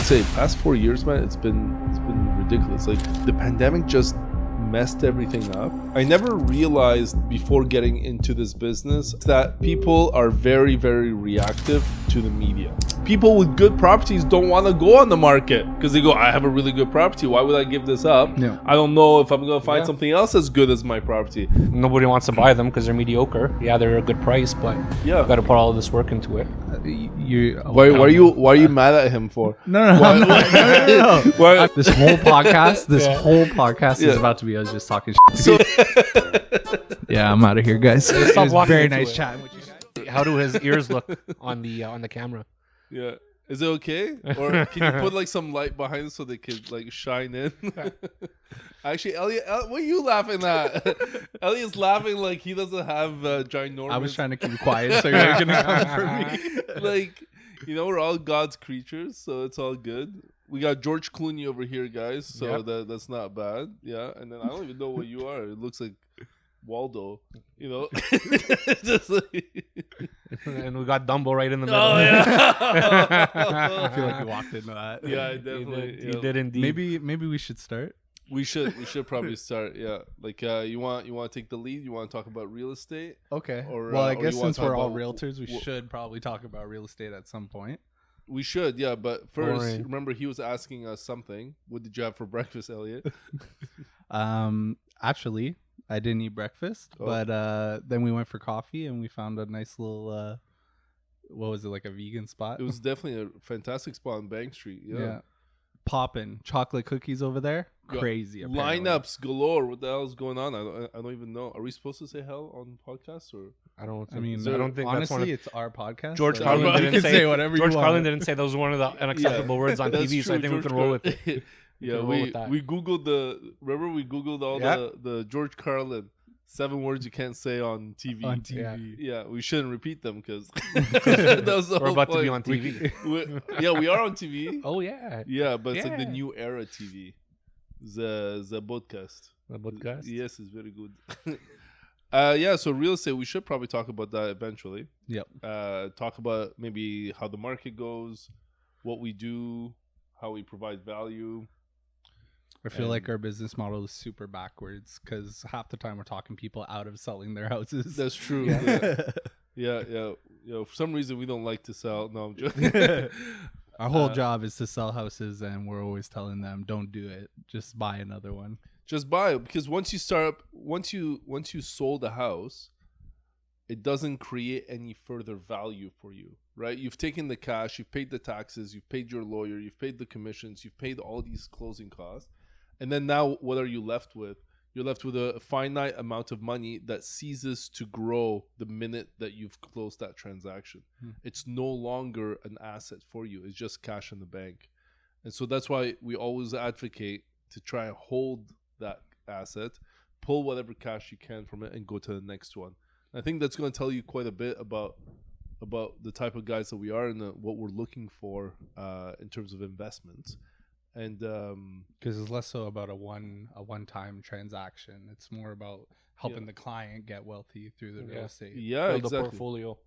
I'd say past 4 years, man, it's been ridiculous. Like the pandemic just messed everything up. I never realized before getting into this business that people are very, very reactive to the media. People with good properties don't want to go on the market because they go, I have a really good property. Why would I give this up? Yeah. I don't know if I'm going to find something else as good as my property. Nobody wants to buy them because they're mediocre. Yeah, they're a good price, but you got to put all of this work into it. Why are you mad at him for? No. Why? This whole podcast is about to be us just talking shit. Yeah, I'm out of here, guys. It was very nice chatting with you guys. How do his ears look on the camera? Yeah. Is it okay? Or can you put like some light behind it so they could like shine in? Actually, Elliott, what are you laughing at? Elliott's laughing like he doesn't have ginormous. I was trying to keep quiet, so you're gonna come for me. Like, we're all God's creatures, so it's all good. We got George Clooney over here, guys, so that's not bad. Yeah, and then I don't even know what you are. It looks like Waldo, Just like... And we got Dumbo right in the middle. Oh, yeah. I feel like we walked into that. Yeah, definitely. You did indeed. Maybe we should start. We should probably start. Yeah, like you want to take the lead? You want to talk about real estate? Okay. Or, I or guess you wanna since talk we're all about realtors, we should probably talk about real estate at some point. We should, yeah. But first, Boring. remember he was asking us something. What did you have for breakfast, Elliott? Actually, I didn't eat breakfast, but then we went for coffee and we found a nice little, what was it, like a vegan spot? It was definitely a fantastic spot on Bank Street. Yeah. Poppin' chocolate cookies over there. Crazy. Apparently. Lineups galore. What the hell is going on? I don't even know. Are we supposed to say hell on podcasts or? I don't think. I don't think honestly, that's it's our podcast. George so Carlin didn't say whatever George you want. Carlin didn't say that was one of the unacceptable words on That's TV, so I true, think we can roll with it. Yeah, we googled we googled all the George Carlin 7 words you can't say on TV. On TV. Yeah, we shouldn't repeat them because that was the We're whole about point. to be on TV. We are on TV. Oh yeah. Yeah, but it's like the new era TV. The podcast. The podcast. Yes, it's very good. So real estate, we should probably talk about that eventually. Yep. Talk about maybe how the market goes, what we do, how we provide value. I feel like our business model is super backwards because half the time we're talking people out of selling their houses. That's true. Yeah. For some reason, we don't like to sell. No, I'm joking. Our whole job is to sell houses, and we're always telling them, "Don't do it. Just buy another one." Just buy it, because once you sold a house, it doesn't create any further value for you, right? You've taken the cash, you've paid the taxes, you've paid your lawyer, you've paid the commissions, you've paid all these closing costs. And then now what are you left with? You're left with a finite amount of money that ceases to grow the minute that you've closed that transaction. It's no longer an asset for you. It's just cash in the bank. And so that's why we always advocate to try and hold that asset, pull whatever cash you can from it, and go to the next one. I think that's going to tell you quite a bit about the type of guys that we are and what we're looking for in terms of investments. And because it's less so about a one-time transaction, it's more about helping the client get wealthy through the real estate. Yeah, Build exactly. a portfolio.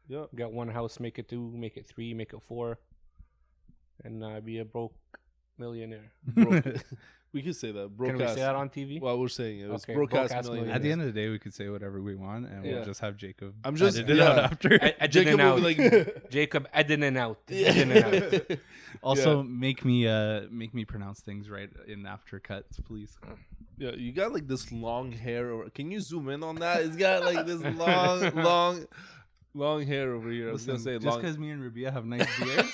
Yeah, Get one house, make it 2, make it 3, make it 4, and be a broke millionaire. We could say that. Can we say that on TV? Well, we're saying it was Okay, broadcast broadcast millionaire. At the end of the day, we could say whatever we want, and we'll just have Jacob. I'm just edit it out after. Jacob will be like, Jacob editing out. Also, make me pronounce things right in after cuts, please. Yeah, you got like this long hair. Can you zoom in on that? It's got like this long hair over here. I was gonna say just long. because me and Rabieh have nice beards,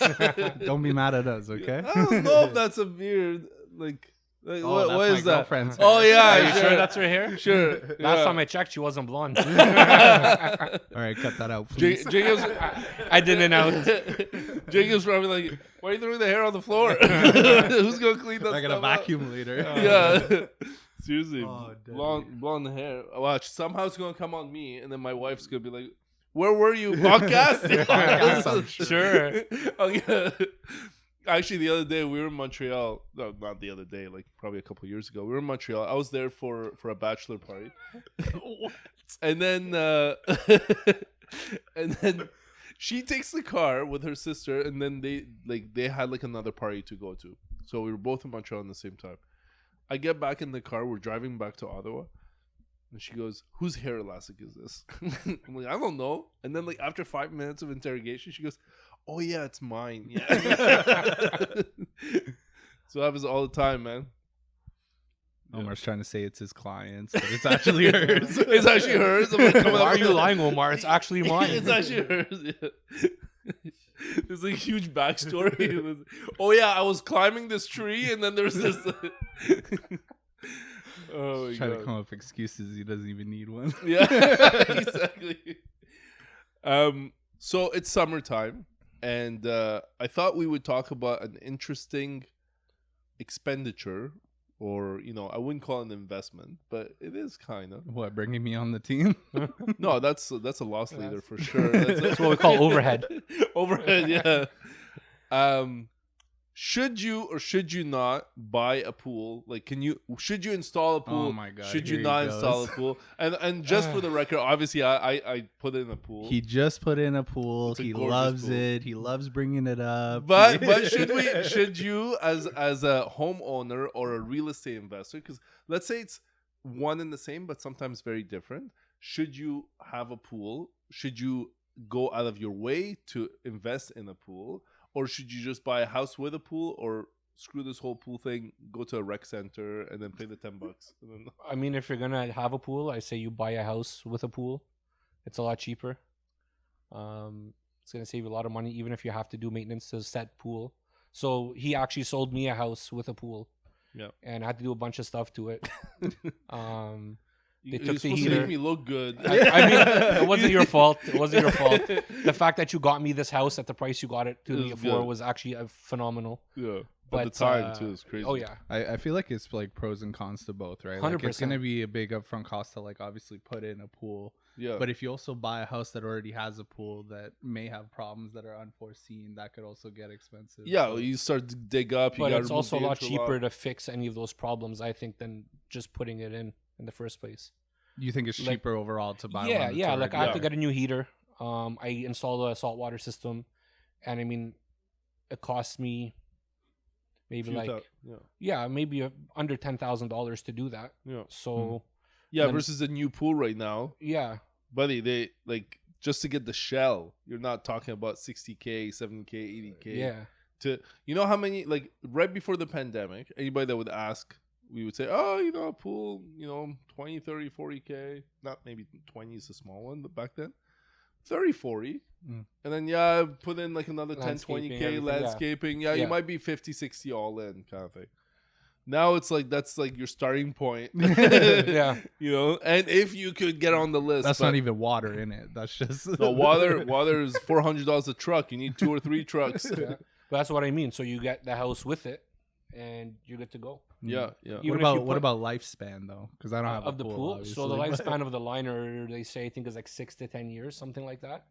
don't be mad at us, okay? I don't know if that's a beard. Like what is that? Oh yeah, Are you sure that's her hair? Sure. Last time I checked, she wasn't blonde. All right, cut that out, please. Jacob's editing out. Jacob's probably like, why are you throwing the hair on the floor? Who's gonna clean that? I got a vacuum later. Yeah. Seriously, Oh, blonde hair. Watch, somehow it's gonna come on me, and then my wife's gonna be like, "Where were you, podcasting?" I'm Sure. Okay. Actually, the other day we were in Montreal. No, not the other day. Like probably a couple of years ago, we were in Montreal. I was there for a bachelor party. What? And then she takes the car with her sister, and then they had like another party to go to. So we were both in Montreal at the same time. I get back in the car. We're driving back to Ottawa. And she goes, whose hair elastic is this? I'm like, I don't know. And then like after 5 minutes of interrogation, she goes, oh yeah, it's mine. Yeah. So that happens all the time, man. Omar's trying to say it's his clients, but it's actually hers. It's actually hers. I'm like, why are you lying, Omar? It's actually mine. It's actually hers. Yeah. There's like a huge backstory. Oh yeah, I was climbing this tree, and then there's this. Oh my trying God. to come up with excuses. He doesn't even need one. Yeah, exactly. So it's summertime, and I thought we would talk about an interesting expenditure, or I wouldn't call it an investment, but it is kind of. What, bringing me on the team? No, that's a loss leader for sure. That's what we call overhead. Overhead, yeah. Should you or should you not buy a pool? Like, should you install a pool? Oh my God! Should you not install a pool? And just for the record, obviously, I put in a pool. He just put in a pool. He loves pool. it. He loves bringing it up. But should you as a homeowner or a real estate investor? Because let's say it's one and the same, but sometimes very different. Should you have a pool? Should you go out of your way to invest in a pool? Or should you just buy a house with a pool, or screw this whole pool thing, go to a rec center, and then pay the $10? I mean, if you're going to have a pool, I say you buy a house with a pool. It's a lot cheaper. It's going to save you a lot of money, even if you have to do maintenance to a set pool. So he actually sold me a house with a pool. Yeah. And I had to do a bunch of stuff to it. They took the heater. heater. To make me look good. I mean, it wasn't your fault. It wasn't your fault. The fact that you got me this house at the price you got it to me for was actually phenomenal. Yeah. But at the time, too, is crazy. Oh, yeah. I feel like it's like pros and cons to both, right? 100%. Like it's going to be a big upfront cost to like obviously put in a pool. Yeah. But if you also buy a house that already has a pool that may have problems that are unforeseen, that could also get expensive. Yeah, so. you start to dig up. But it's also a lot cheaper to fix any of those problems, I think, than just putting it in the first place. You think it's cheaper overall to buy one? Yeah. Like I have to get a new heater. I installed a saltwater system, and I mean, it cost me maybe maybe under $10,000 to do that. Yeah. So versus a new pool right now. Yeah, buddy, they like just to get the shell. You're not talking about $60K, $70K, $80K. Yeah. How many, like right before the pandemic, anybody that would ask, we would say, a pool, 20, 30, 40K. Not maybe 20 is a small one, but back then, 30, 40. And then, put in like another 10, 20K landscaping. Yeah, you might be 50, 60 all in kind of thing. Now it's like, that's like your starting point. Yeah. And if you could get on the list. That's not even water in it. That's just. No, water is $400 a truck. You need 2 or 3 trucks. Yeah. But that's what I mean. So you get the house with it, and you're good to go. Yeah. What about lifespan though? Because I don't have of the pool. So the lifespan of the liner, they say, I think is like 6 to 10 years, something like that.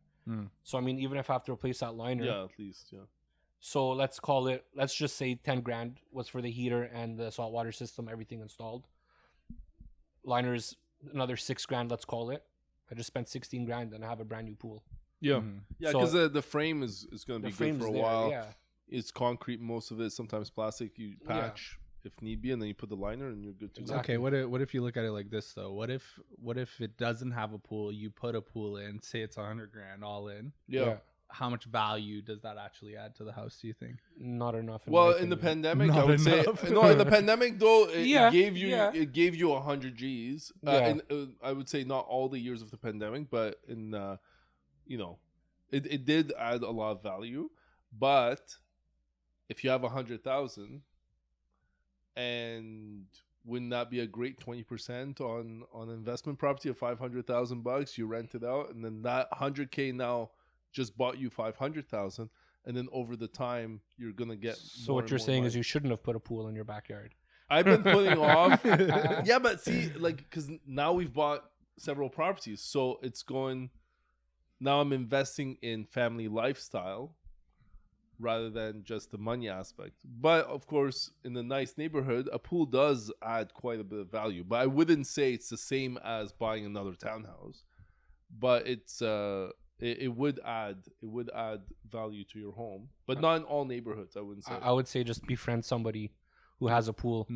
So I mean, even if I have to replace that liner, at least. So let's just say $10,000 was for the heater and the saltwater system, everything installed. Liners another $6,000, let's call it. I just spent $16,000 and I have a brand new pool. Yeah, because the frame is going to be good for a while. Yeah. It's concrete, most of it. Sometimes plastic. You patch if need be, and then you put the liner, and you're good to go. Okay, what if you look at it like this though? What if it doesn't have a pool? You put a pool in, say it's $100,000 all in. Yeah. How much value does that actually add to the house, do you think? Not enough. In the pandemic, I would say no. In the pandemic, though, it gave you 100 Gs. I would say not all the years of the pandemic, but in it did add a lot of value. But if you have 100,000, and wouldn't that be a great 20% on investment property of $500,000? You rent it out, and then that 100K now just bought you 500,000, and then over the time you're gonna get. So what you're saying is you shouldn't have put a pool in your backyard. I've been putting off. Yeah, but see, like, because now we've bought several properties, so it's going. Now I'm investing in family lifestyle rather than just the money aspect. But of course, in a nice neighborhood, a pool does add quite a bit of value. But I wouldn't say it's the same as buying another townhouse. But it's it would add value to your home, but not in all neighborhoods. I wouldn't say. I would say just befriend somebody who has a pool,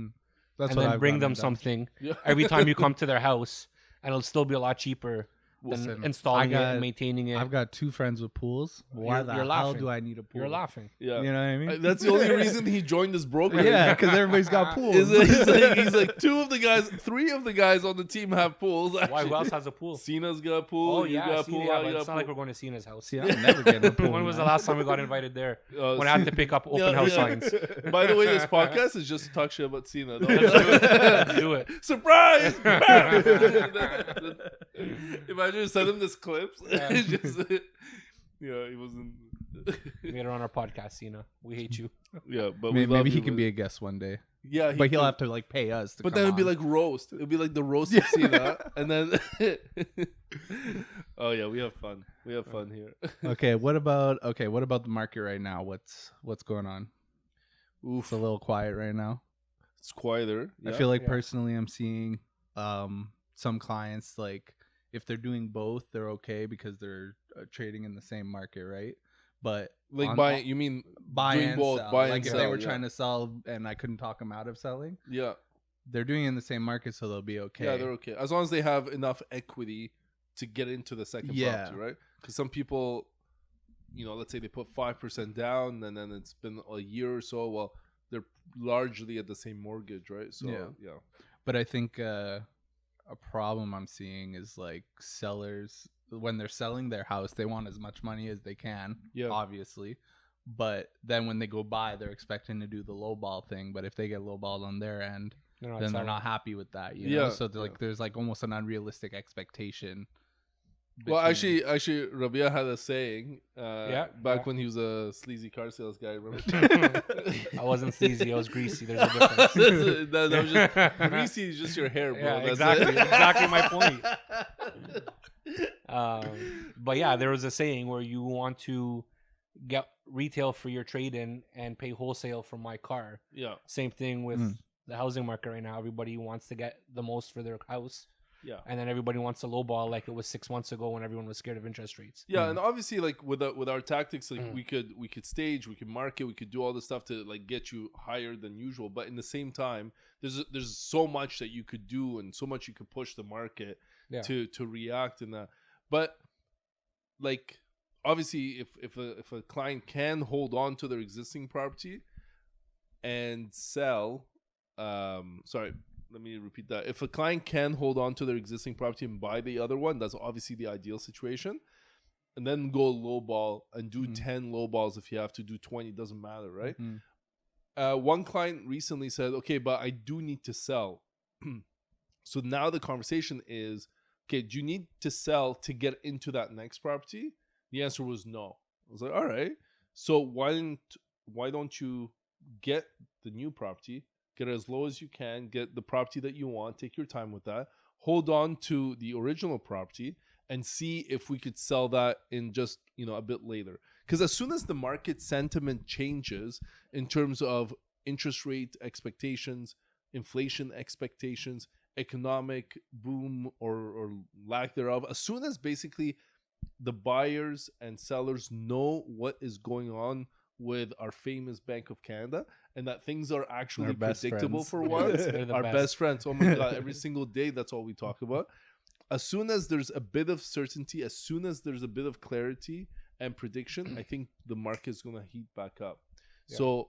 That's and what then I've bring done them and done. something Yeah. every time you come to their house, and it'll still be a lot cheaper than Listen, installing I it got- and maintaining it. I've got 2 friends with pools. Why You're the hell laughing. do I need a pool? You're laughing. Yeah, You know what I mean? That's the only reason he joined this brokerage. Yeah, because everybody's got pools. He's like 3 of the guys on the team have pools. Why? Actually. Who else has a pool? Cena's got a pool. Oh you yeah, got a see, pool. yeah, I but got it's a not like pool. we're going to Cena's house. See, I'm never getting a pool. When was the man. last time we got invited there? Oh, When I had to pick up open house signs. By the way, this podcast is just to talk shit about Cena. Let's do it. Surprise! Imagine send him this clips. Yeah. He wasn't. Later on our podcast, Cena. We hate you. Yeah, but Maybe he can be a guest one day. Yeah, But he'll have to like pay us. To But come then it'd be on. like roast. It'd be like the roast of Cena, and then. Oh yeah, we have fun. We have fun here. Okay, what about the market right now? What's going on? Oof, It's a little quiet right now. it's quieter. I Yeah. feel like Yeah. personally I'm seeing some clients, like if they're doing both, they're okay because they're trading in the same market, right? But like on- buy. You mean buy doing and both, sell. buy like and if sell, they were yeah. trying to sell and I couldn't talk them out of selling, Yeah. they're doing it in the same market, so they'll be okay. Yeah, they're okay as long as they have enough equity to get into the second Yeah. property, right? Because some people, let's say they put 5% down, and then it's been a year or so. Well, they're largely at the same mortgage, right? So yeah. But I think a problem I'm seeing is like sellers, when they're selling their house, they want as much money as they can, Yeah. obviously. But then when they go buy, they're expecting to do the lowball thing. But if they get lowballed on their end, then they're not happy with that. You know? Yeah, So there's like almost an unrealistic expectation. Well, between- actually, Rabieh had a saying. Back when he was a sleazy car sales guy. Remember? I wasn't sleazy. I was greasy. There's a difference. that was just, greasy is just your hair, bro. Yeah, That's exactly. it. Exactly my point. But yeah, there was a saying where you want to get retail for your trade-in and pay wholesale for my car. Yeah, Same thing with the housing market right now. Everybody wants to get the most for their house. yeah. And then everybody wants to lowball like it was 6 months ago when everyone was scared of interest rates. Yeah, and obviously, like with our tactics, like we could stage, we could market, we could do all this stuff to like get you higher than usual. But in the same time, there's so much that you could do and so much you could push the market to react in that. But like obviously, if a client can hold on to their existing property and sell, sorry. Let me repeat that. If a client can hold on to their existing property and buy the other one, that's obviously the ideal situation. And then go low ball and do 10 low balls if you have to do 20. Doesn't matter, right? One client recently said, okay, but I do need to sell. So now the conversation is, okay, do you need to sell to get into that next property? The answer was no. I was like, all right. So why don't you get the new property? Get it as low as you can, get the property that you want, take your time with that, hold on to the original property and see if we could sell that in just, a bit later. Because as soon as the market sentiment changes in terms of interest rate expectations, inflation expectations, economic boom or lack thereof, as soon as basically the buyers and sellers know what is going on with our famous Bank of Canada and that things are actually predictable for once. Our best friends. Oh my God, every single day, that's all we talk about. As soon as there's a bit of certainty, as soon as there's a bit of clarity and prediction, I think the market is going to heat back up. Yeah. So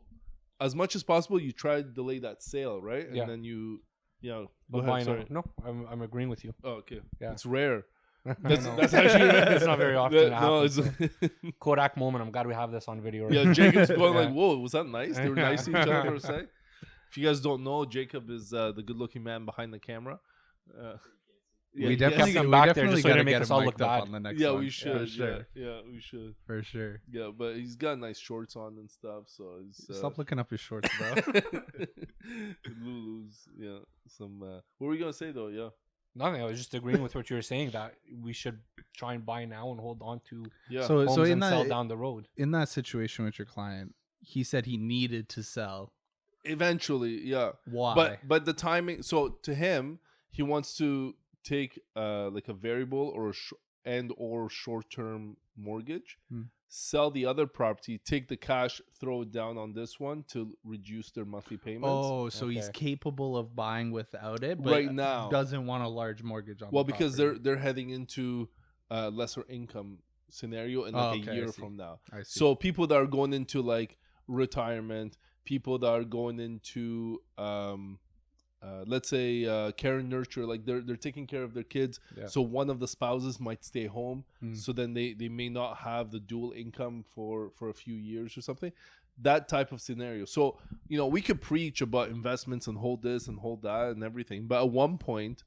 as much as possible, you try to delay that sale, right? And then you go ahead, sorry. No, I'm agreeing with you. Oh, okay. Yeah. It's rare. That's actually it's not very often. No, it's Kodak moment. I'm glad we have this on video. Right? Yeah, Jacob's going like, "Whoa, was that nice?" They were nice to each other for a sec. If you guys don't know, Jacob is the good-looking man behind the camera. We definitely kept him back there definitely just so he gotta didn't make get us him all mic'd look up bad. on the next Yeah, one. we should. Sure. Yeah, we should. For sure. Yeah, but he's got nice shorts on and stuff. So it's, Stop looking up his shorts, bro. Lulu's. Yeah. Some. What were we gonna say though? Yeah. Nothing. I was just agreeing with what you were saying that we should try and buy now and hold on to So homes in and sell that down the road. in that situation with your client, he said he needed to sell. Eventually, yeah. Why? But the timing. So to him, he wants to take like a variable or or short term mortgage, sell the other property, take the cash, throw it down on this one to reduce their monthly payments. Oh, so he's capable of buying without it, but right now doesn't want a large mortgage on. Well, because they're heading into lesser income scenario in like a year from now. I see. So people that are going into like retirement, people that are going into let's say care and nurture, like they're taking care of their kids. So one of the spouses might stay home, so then they may not have the dual income for a few years or something. That type of scenario. So we could preach about investments and hold this and hold that and everything, but at one point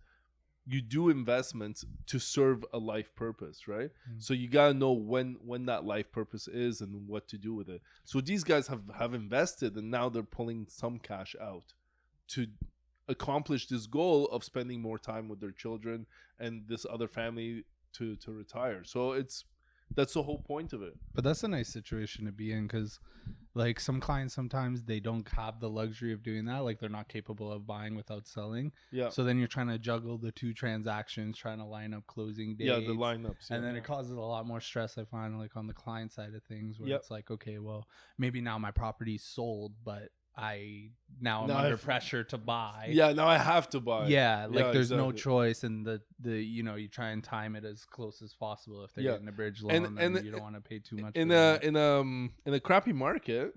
you do investments to serve a life purpose, right? So you gotta know when that life purpose is and what to do with it. So these guys have invested, and now they're pulling some cash out to accomplish this goal of spending more time with their children and this other family to retire. So that's the whole point of it. But that's a nice situation to be in, because like some clients, sometimes they don't have the luxury of doing that. Like they're not capable of buying without selling. So then you're trying to juggle the two transactions, trying to line up closing dates. The lineups. And then it causes a lot more stress, I find, like on the client side of things, where it's like, okay, well, maybe now my property's sold, but I'm under pressure to buy. Now I have to buy. There's no choice, and the you try and time it as close as possible. If they're getting a bridge loan, and you don't want to pay too much. In a crappy market,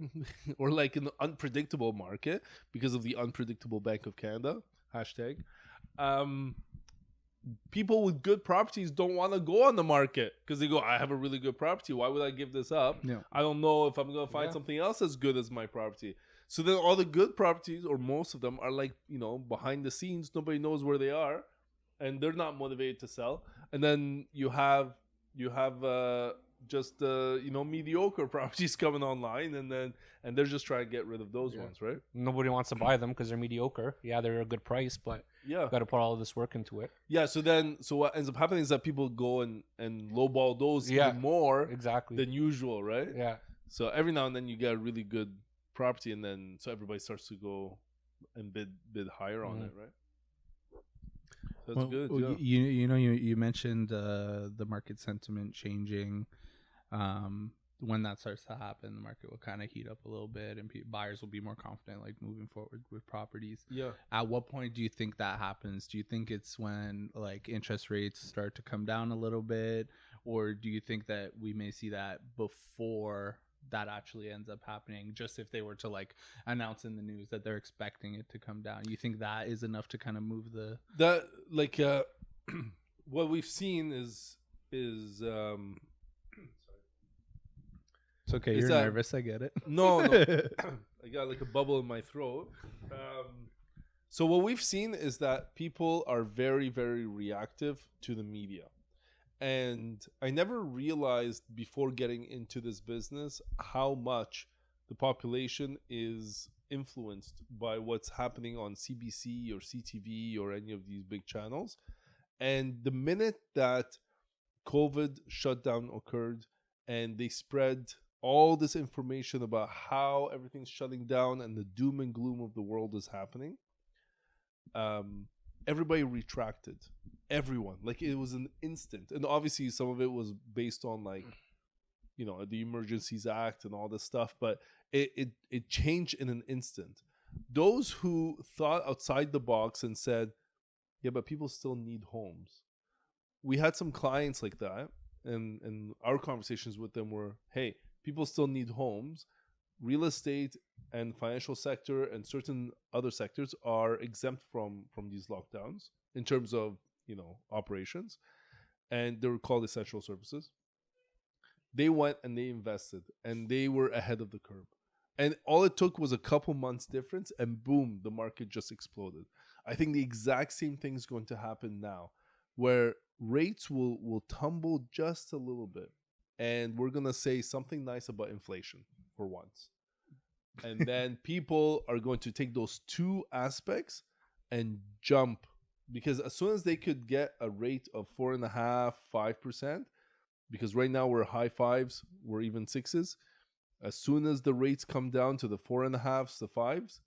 or like an unpredictable market, because of the unpredictable Bank of Canada hashtag, people with good properties don't want to go on the market because they go, I have a really good property. Why would I give this up? I don't know if I'm going to find something else as good as my property. So then all the good properties, or most of them, are like, behind the scenes. Nobody knows where they are, and they're not motivated to sell. And then you have just mediocre properties coming online, and they're just trying to get rid of those ones, right? Nobody wants to buy them because they're mediocre. They're a good price, but got to put all of this work into it. So what ends up happening is that people go and lowball those even more than usual, right? So every now and then you get a really good property, and then so everybody starts to go and bid higher on it, right? That's good. You mentioned the market sentiment changing. When that starts to happen, the market will kind of heat up a little bit, and buyers will be more confident, like moving forward with properties. At what point do you think that happens? Do you think it's when like interest rates start to come down a little bit, or do you think that we may see that before that actually ends up happening, just if they were to like announce in the news that they're expecting it to come down? You think that is enough to kind of move what we've seen is it's okay, you're nervous, I get it. No I got like a bubble in my throat. So what we've seen is that people are very, very reactive to the media. And I never realized before getting into this business how much the population is influenced by what's happening on CBC or CTV or any of these big channels. And the minute that COVID shutdown occurred and they spread all this information about how everything's shutting down and the doom and gloom of the world is happening, everybody retracted. Everyone, like it was an instant. And obviously some of it was based on like the Emergencies Act and all this stuff, but it changed in an instant. Those who thought outside the box and said, but people still need homes. We had some clients like that, and our conversations with them were, hey, people still need homes. Real estate and financial sector and certain other sectors are exempt from these lockdowns in terms of operations, and they were called essential services. They went and they invested, and they were ahead of the curve. And all it took was a couple months difference, and boom, the market just exploded. I think the exact same thing is going to happen now, where rates will tumble just a little bit, and we're going to say something nice about inflation for once. And then people are going to take those two aspects and jump, because as soon as they could get a rate of 4.5%, 5%, because right now we're high fives, we're even sixes. As soon as the rates come down to the 4.5s, the 5s,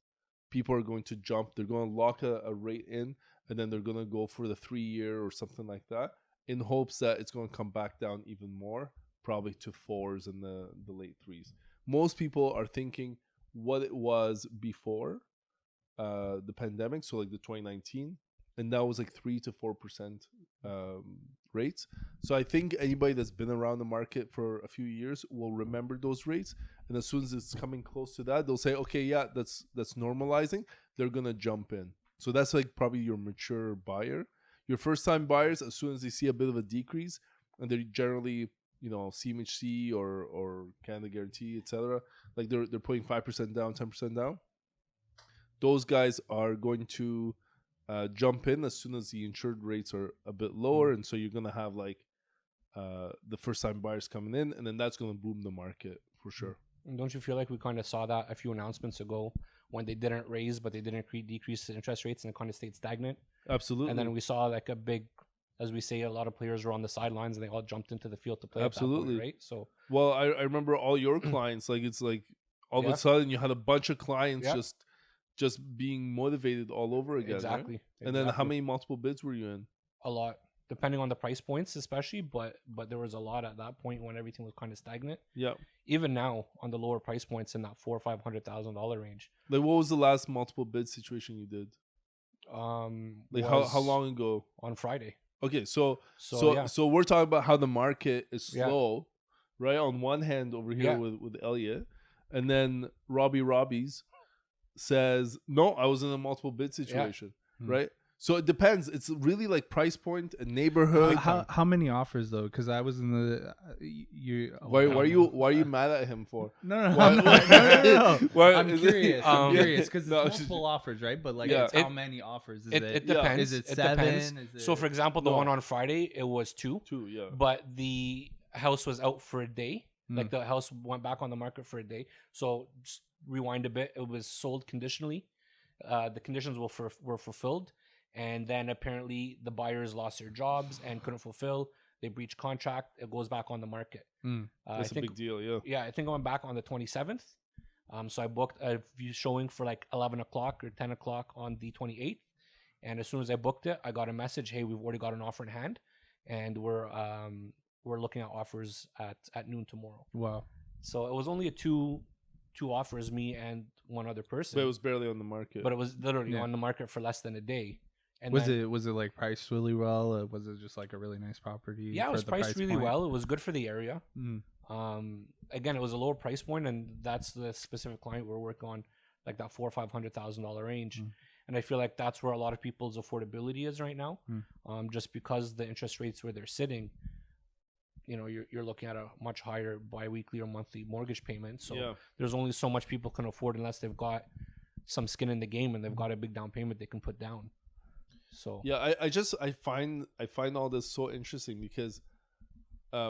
people are going to jump. They're going to lock a rate in, and then they're going to go for the 3-year or something like that, in hopes that it's going to come back down even more, probably to 4s and the late 3s. Most people are thinking what it was before the pandemic, so like the 2019, and that was like 3 to 4% rates. So I think anybody that's been around the market for a few years will remember those rates, and as soon as it's coming close to that, they'll say, okay, yeah, that's normalizing. They're gonna jump in. So that's like probably your mature buyer. Your first time buyers, as soon as they see a bit of a decrease, and they're generally, you know, CMHC or Canada Guarantee, etc., like they're putting 5% down, 10% down. Those guys are going to jump in as soon as the insured rates are a bit lower, and so you're gonna have like the first time buyers coming in, and then that's gonna boom the market for sure. And don't you feel like we kind of saw that a few announcements ago when they didn't raise, but they didn't decrease the interest rates, and it kind of stayed stagnant? Absolutely. And then we saw like a big, as we say, a lot of players were on the sidelines and they all jumped into the field to play. Absolutely. At that point, right? So, well, I remember all your clients, like it's like all of a sudden you had a bunch of clients just being motivated all over again. Exactly. Right? And then how many multiple bids were you in? A lot, depending on the price points, especially. But there was a lot at that point when everything was kind of stagnant. Yeah. Even now, on the lower price points in that $400,000 or $500,000 range. Like, what was the last multiple bid situation you did? Like how long ago? On Friday. Okay, so we're talking about how the market is slow, right? On one hand, over here with Elliott, and then Rabieh's says, no, I was in a multiple bid situation, right? So it depends. It's really like price point and neighborhood. How many offers though? Because I was in the why are you mad at him for? No. I'm curious. I'm curious because it's multiple offers, right? But like, it's how many offers is it? It depends. Is it 7? Is it... So for example, the one on Friday, it was 2. 2, yeah. But the house was out for a day. Like the house went back on the market for a day. So just rewind a bit. It was sold conditionally. The conditions were fulfilled. And then apparently the buyers lost their jobs and couldn't fulfill. They breached contract. It goes back on the market. That's a big deal, yeah. Yeah, I think I went back on the 27th. So I booked a view showing for like 11 o'clock or 10 o'clock on the 28th. And as soon as I booked it, I got a message, hey, we've already got an offer in hand. And we're looking at offers at noon tomorrow. Wow. So it was only two offers, me and one other person. But it was barely on the market. But it was literally on the market for less than a day. And was it like priced really well? Or was it just like a really nice property? Yeah, it was priced really well. It was good for the area. Again, it was a lower price point, and that's the specific client we're working on, like that $400,000 or $500,000 range. And I feel like that's where a lot of people's affordability is right now. Just because the interest rates where they're sitting, you know, you're looking at a much higher biweekly or monthly mortgage payment. So there's only so much people can afford unless they've got some skin in the game and they've got a big down payment they can put down. So yeah, I find all this so interesting because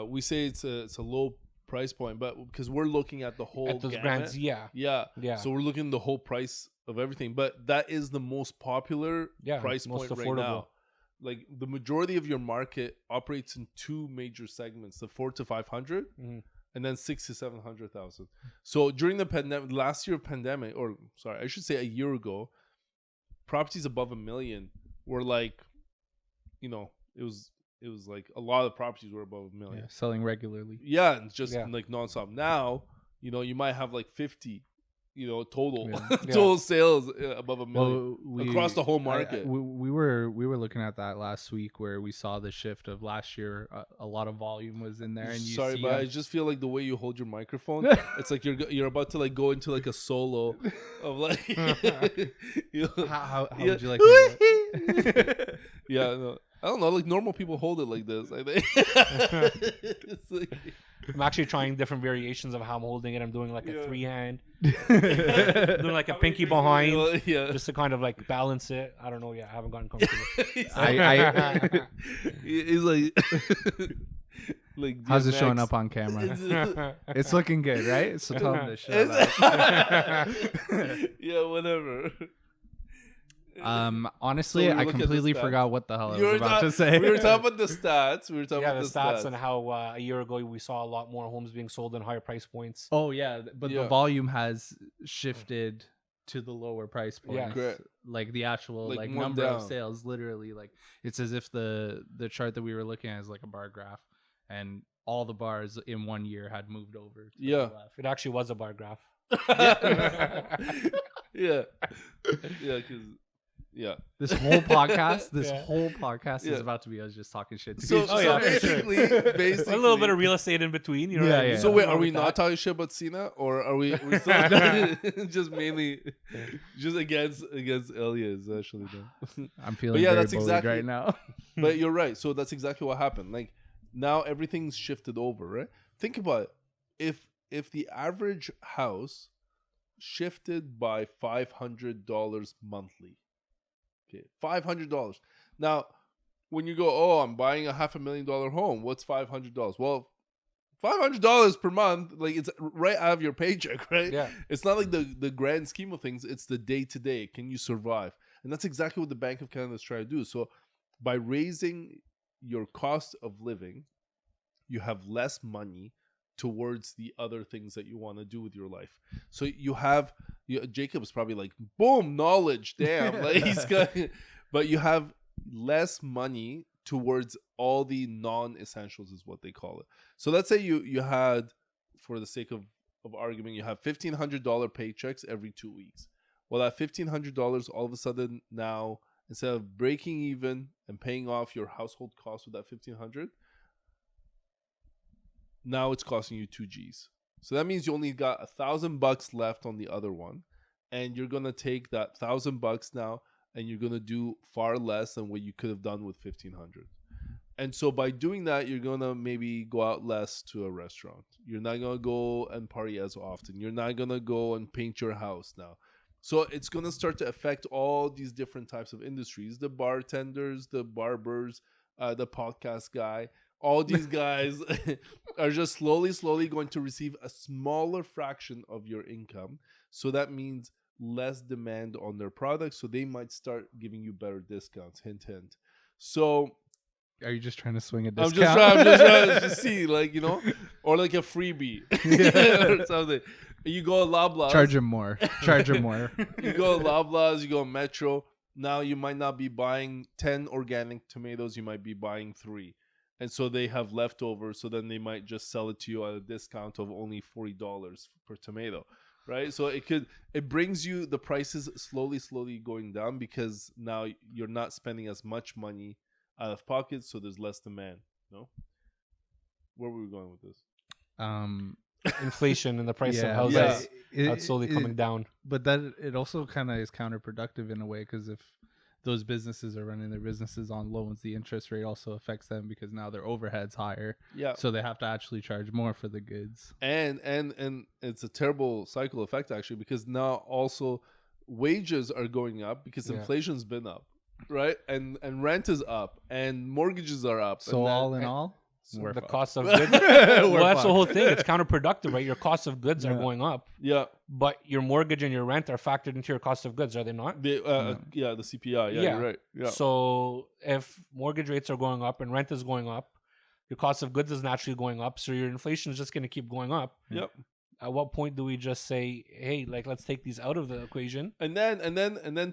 we say it's a low price point, but because we're looking at the whole at those brands, so we're looking at the whole price of everything, but that is the most popular price point right now. Like the majority of your market operates in 2 major segments: the 400 to 500, and then 600 to 700,000. So during the pandemic, last year pandemic, or sorry, I should say a year ago, properties above $1 million were like, you know, it was like a lot of properties were above $1 million, selling regularly. Yeah, and just like nonstop. Now, you know, you might have like 50, you know, total total sales above $1 million across the whole market. We were looking at that last week where we saw the shift of last year. A lot of volume was in there. And but I just feel like the way you hold your microphone, it's like you're about to like go into like a solo of like. You know, how would you like? To yeah, no, I don't know. Like normal people hold it like this. I think. It's like, I'm actually trying different variations of how I'm holding it. I'm doing like a 3 hand, doing like a pinky behind, just to kind of like balance it. I don't know. Yeah, I haven't gotten comfortable. He's like, how's it showing up on camera? It's looking good, right? So tell him to shut up. Yeah, whatever. Honestly, I completely forgot what the hell I was about to say. We were talking about the stats. The stats and how a year ago we saw a lot more homes being sold in higher price points. Oh yeah, but the volume has shifted to the lower price points. Yeah, correct. Like the actual like number of sales, literally, like it's as if the chart that we were looking at is like a bar graph, and all the bars in 1 year had moved over to Yeah. the left. It actually was a bar graph. Yeah. Yeah, because This whole podcast, Yeah. is about to be us just talking shit. To So, each Oh, so yeah, for sure. basically, A little bit of real estate in between. You know Yeah, what I mean? yeah. So wait, are Nothing we wrong not with that. talking shit about Cena, or are we still just mainly just against Elliott? Is actually done. I'm feeling yeah, very that's bullied exactly- right now. But you're right. So that's exactly what happened. Like now everything's shifted over, right? Think about it. If the average house shifted by $500 monthly, okay, $500. Now, when you go, oh, I'm buying a $500,000 home. What's $500? Well, $500 per month, like it's right out of your paycheck, right? Yeah. It's not like the grand scheme of things. It's the day to day. Can you survive? And that's exactly what the Bank of Canada is trying to do. So by raising your cost of living, you have less money towards the other things that you want to do with your life. So you have Jacob's probably like, boom, knowledge, damn, like he's got, but you have less money towards all the non-essentials is what they call it. So let's say you had, for the sake of argument, you have $1,500 paychecks every 2 weeks. Well, that $1,500 all of a sudden now, instead of breaking even and paying off your household costs with that $1,500, now it's costing you 2 G's. So that means you only got $1,000 left on the other one, and you're gonna take that $1,000 now, and you're gonna do far less than what you could have done with $1,500. And so by doing that, you're gonna maybe go out less to a restaurant. You're not gonna go and party as often. You're not gonna go and paint your house now. So it's gonna start to affect all these different types of industries: the bartenders, the barbers, the podcast guy. All these guys are just slowly going to receive a smaller fraction of your income. So that means less demand on their products. So they might start giving you better discounts. Hint, hint. So Are you just trying to swing a I'm discount? just trying to see, like, you know, or like a freebie or something. You go Loblaws. Charge him more. Charge him more. You go Loblaws, you go Metro. Now you might not be buying 10 organic tomatoes. You might be buying 3. And so they have leftovers. So then they might just sell it to you at a discount of only $40 per tomato, right? So it brings you the prices slowly going down, because now you're not spending as much money out of pocket. So there's less demand. No? Where were we going with this? Inflation and the price Yeah, of houses. Yeah. That's slowly coming down. But that it also kind of is counterproductive in a way, because if those businesses are running their businesses on loans, the interest rate also affects them, because now their overhead's higher. Yeah. So they have to actually charge more for the goods. And it's a terrible cycle effect, actually, because now also wages are going up because Yeah. inflation's been up, right? And rent is up and mortgages are up. So and all in all, So we're the fucked. cost of goods. Well, that's the whole thing. It's counterproductive, right? Your cost of goods are Yeah. going up, yeah, but your mortgage and your rent are factored into your cost of goods, are they not? the the CPI. Yeah, Yeah. you're right. Yeah, So if mortgage rates are going up and rent is going up, your cost of goods is naturally going up. So your inflation is just going to keep going up. yep. At what point do we just say, hey, like, let's take these out of the equation? And then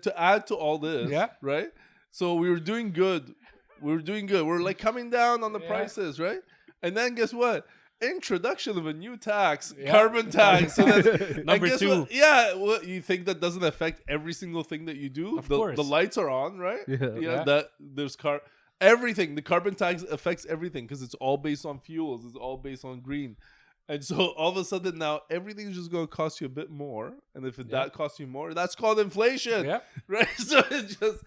to add to all this, Yeah. right? So we were doing good. We're like coming down on the Yeah. prices, right? And then guess what? Introduction of a new tax, Yeah. carbon tax. So that's, Number and guess 2. what? Yeah, well, you think that doesn't affect every single thing that you do? Of the, course. the lights are on, right? Yeah. Yeah. That there's everything. The carbon tax affects everything because it's all based on fuels. It's all based on green. And so all of a sudden now everything's just going to cost you a bit more. And if that costs you more, that's called inflation. Yeah. Right? So it's just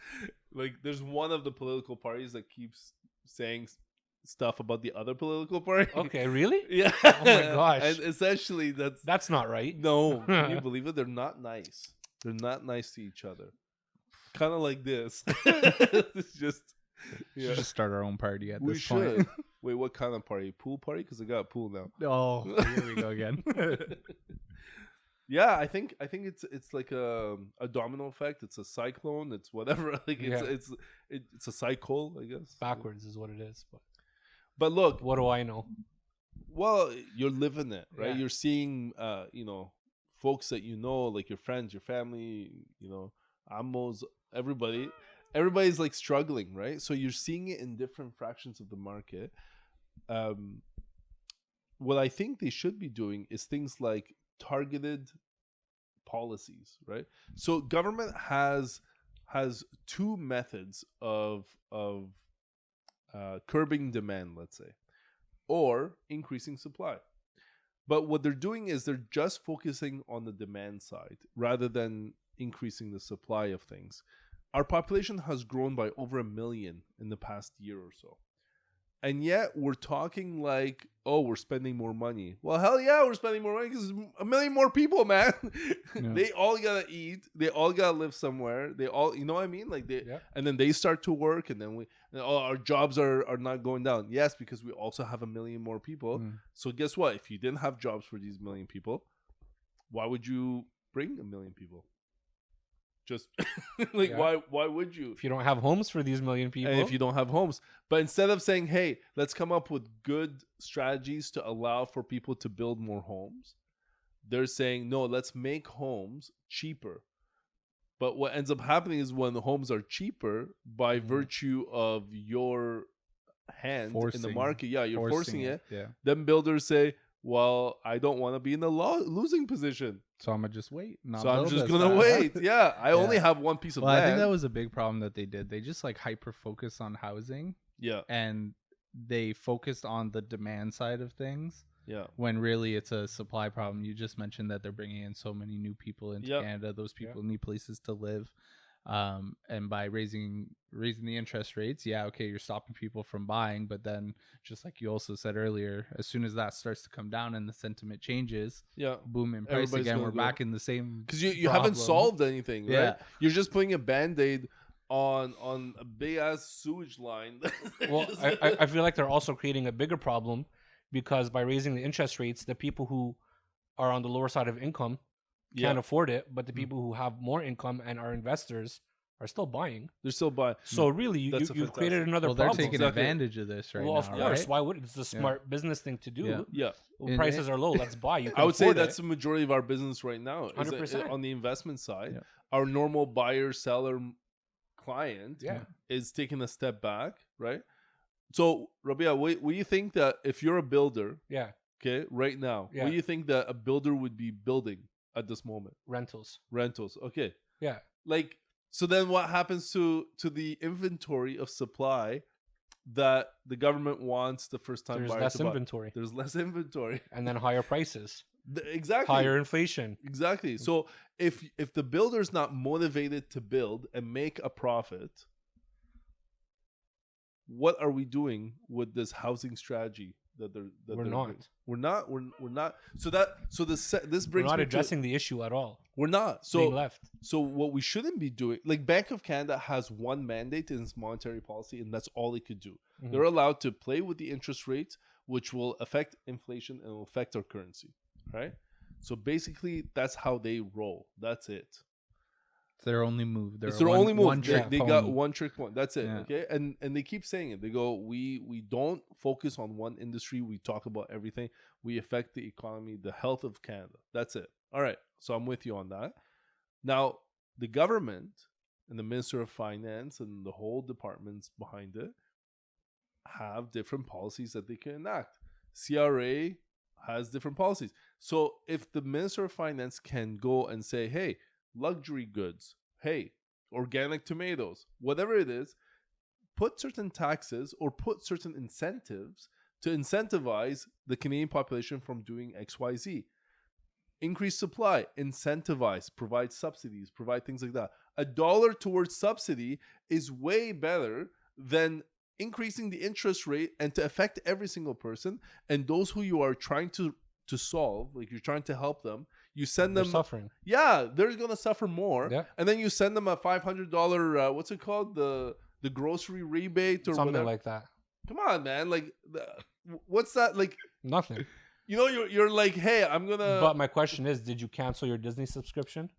like there's one of the political parties that keeps saying stuff about the other political party. Okay, really? Yeah. Oh my gosh. And essentially That's not right. no, can you believe it? They're not nice. They're not nice to each other. Kind of like this. It's just We should just start our own party at we this should. point. Wait, what kind of party? Pool party? Because I got a pool now. Oh, here we go again. Yeah, I think it's like a domino effect. It's a cyclone. It's whatever. Like it's a cycle, I guess. Backwards is what it is. But look, What do I know? well, you're living it, right? Yeah. You're seeing, folks that you know, like your friends, your family, Amos, everybody. Everybody's like struggling, right? So you're seeing it in different fractions of the market. what I think they should be doing is things like targeted policies, right? So government has two methods of curbing demand, let's say, or increasing supply. But what they're doing is they're just focusing on the demand side rather than increasing the supply of things. Our population has grown by over 1 million in the past year or so. And yet we're talking like, oh, we're spending more money. Well, hell yeah, we're spending more money because 1 million more people, man. Yeah. They all gotta eat. They all gotta live somewhere. They all, you know what I mean? Like and then they start to work, and then our jobs are not going down. Yes, because we also have 1 million more people. So guess what? If you didn't have jobs for these 1 million people, why would you bring 1 million people? Just like why would you? If you don't have homes for these 1 million people. And if you don't have homes. But instead of saying, hey, let's come up with good strategies to allow for people to build more homes, they're saying, no, let's make homes cheaper. But what ends up happening is when the homes are cheaper, by virtue of your hand in the market, you're forcing it. Yeah. Then builders say, well, I don't want to be in a losing position. So I'm going to just wait. So I'm just going to wait. Yeah. I only have one piece of land. I think that was a big problem that they did. They just like hyper focused on housing. Yeah. And they focused on the demand side of things. Yeah. When really it's a supply problem. You just mentioned that they're bringing in so many new people into Canada. Those people need places to live. And by raising the interest rates, you're stopping people from buying. But then, just like you also said earlier, as soon as that starts to come down and the sentiment changes, boom in price again. We're back in the same because you haven't solved anything, right? Yeah. You're just putting a Band-Aid on a big ass sewage line. Well, I feel like they're also creating a bigger problem because by raising the interest rates, the people who are on the lower side of income can't afford it, but the people who have more income and are investors are still buying. They're still buying. So really, you've created another problem. They're taking advantage of this right now. Well, of course. Right? Why would it's a smart business thing to do? Yeah. Well, prices are low. Let's buy. I would say that's the majority of our business right now. 100%. On the investment side, our normal buyer seller client is taking a step back, right? So, Rabieh, what do you think that if you're a builder, okay, right now, what do you think that a builder would be building at this moment? Rentals. Okay. Yeah. Like, so then what happens to the inventory of supply that the government wants the first time buyer to buy? There's less inventory. And then higher prices. Exactly. Higher inflation. Exactly. So if the builder's not motivated to build and make a profit, what are we doing with this housing strategy we're not. So this brings we're not addressing the issue at all. We're not. So being left. So what we shouldn't be doing, like Bank of Canada has one mandate in its monetary policy, and that's all they could do. Mm-hmm. They're allowed to play with the interest rates, which will affect inflation and will affect our currency, right? So basically, that's how they roll. That's it. It's their only move. It's their only move. They got one trick point. That's it. Yeah. Okay. And they keep saying it. They go, we don't focus on one industry. We talk about everything. We affect the economy, the health of Canada. That's it. All right. So I'm with you on that. Now, the government and the Minister of Finance and the whole departments behind it have different policies that they can enact. CRA has different policies. So if the Minister of Finance can go and say, hey, luxury goods, hey, organic tomatoes, whatever it is, put certain taxes or put certain incentives to incentivize the Canadian population from doing XYZ. Increase supply, incentivize, provide subsidies, provide things like that. $1 towards subsidy is way better than increasing the interest rate and to affect every single person. And those who you are trying to solve, like you're trying to help them, you send them suffering. Yeah, they're gonna suffer more. Yeah. And then you send them a $500 what's it called, the grocery rebate or something whatever. Like that. Come on, man! Like, what's that? Like nothing. You know, you're like, hey, I'm gonna. But my question is, did you cancel your Disney subscription?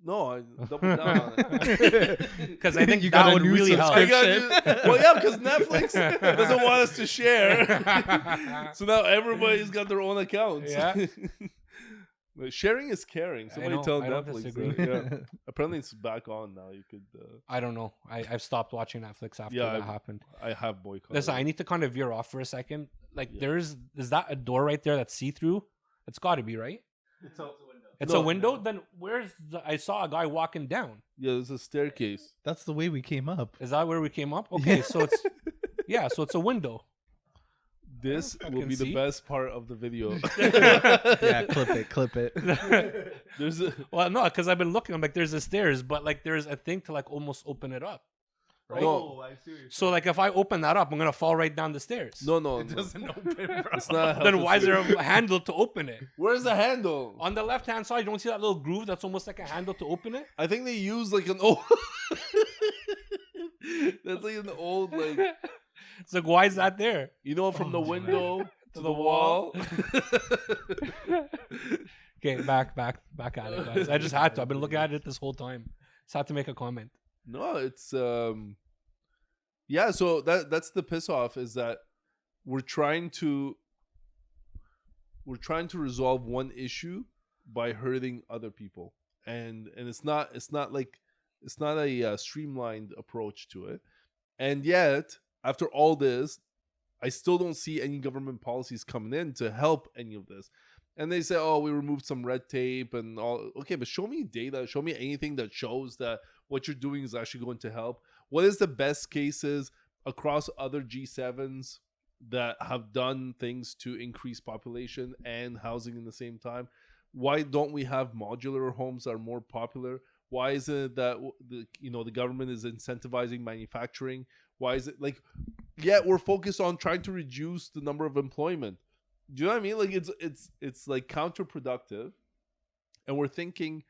No, I doubled down on it. Because I think that would really help. Well, yeah, because Netflix doesn't want us to share. So now everybody's got their own accounts. Yeah. Sharing is caring. Somebody tell I don't Netflix. disagree. Yeah. Apparently, it's back on now. You could. I don't know. I've stopped watching Netflix after that happened. I have boycotted. Listen, I need to kind of veer off for a second. Like, Yeah. is that a door right there that's see through? It's got to be, right? It's a window. It's a window. Then I saw a guy walking down. Yeah, there's a staircase. That's the way we came up. Is that where we came up? Okay, so it's so it's a window. This I will can be the see. best part of the video. Yeah, clip it. There's a Well, no, because I've been looking. I'm like, there's the stairs, but like, there's a thing to like almost open it up. Right? No. I see what you're So like, if I open that up, I'm gonna fall right down the stairs. no. It doesn't open, bro. It's not. a Then health why is there and a handle to open it? Where's the handle? On the left hand side, you don't see that little groove that's almost like a handle to open it? I think they use like an old. That's like an old like It's like, why is that there? from the window to the wall. wall. Okay, back at it, guys. I just had to. I've been looking at it this whole time. Just had to make a comment. No, it's yeah. So that's the piss off is that we're trying to resolve one issue by hurting other people, and it's not a streamlined approach to it, and yet after all this, I still don't see any government policies coming in to help any of this. And they say, oh, we removed some red tape and all. Okay, but show me data. Show me anything that shows that what you're doing is actually going to help. What is the best cases across other G7s that have done things to increase population and housing in the same time? Why don't we have modular homes that are more popular? Why is it that the government is incentivizing manufacturing? Why is it like, yeah, we're focused on trying to reduce the number of employment. Do you know what I mean? Like it's like counterproductive, and we're thinking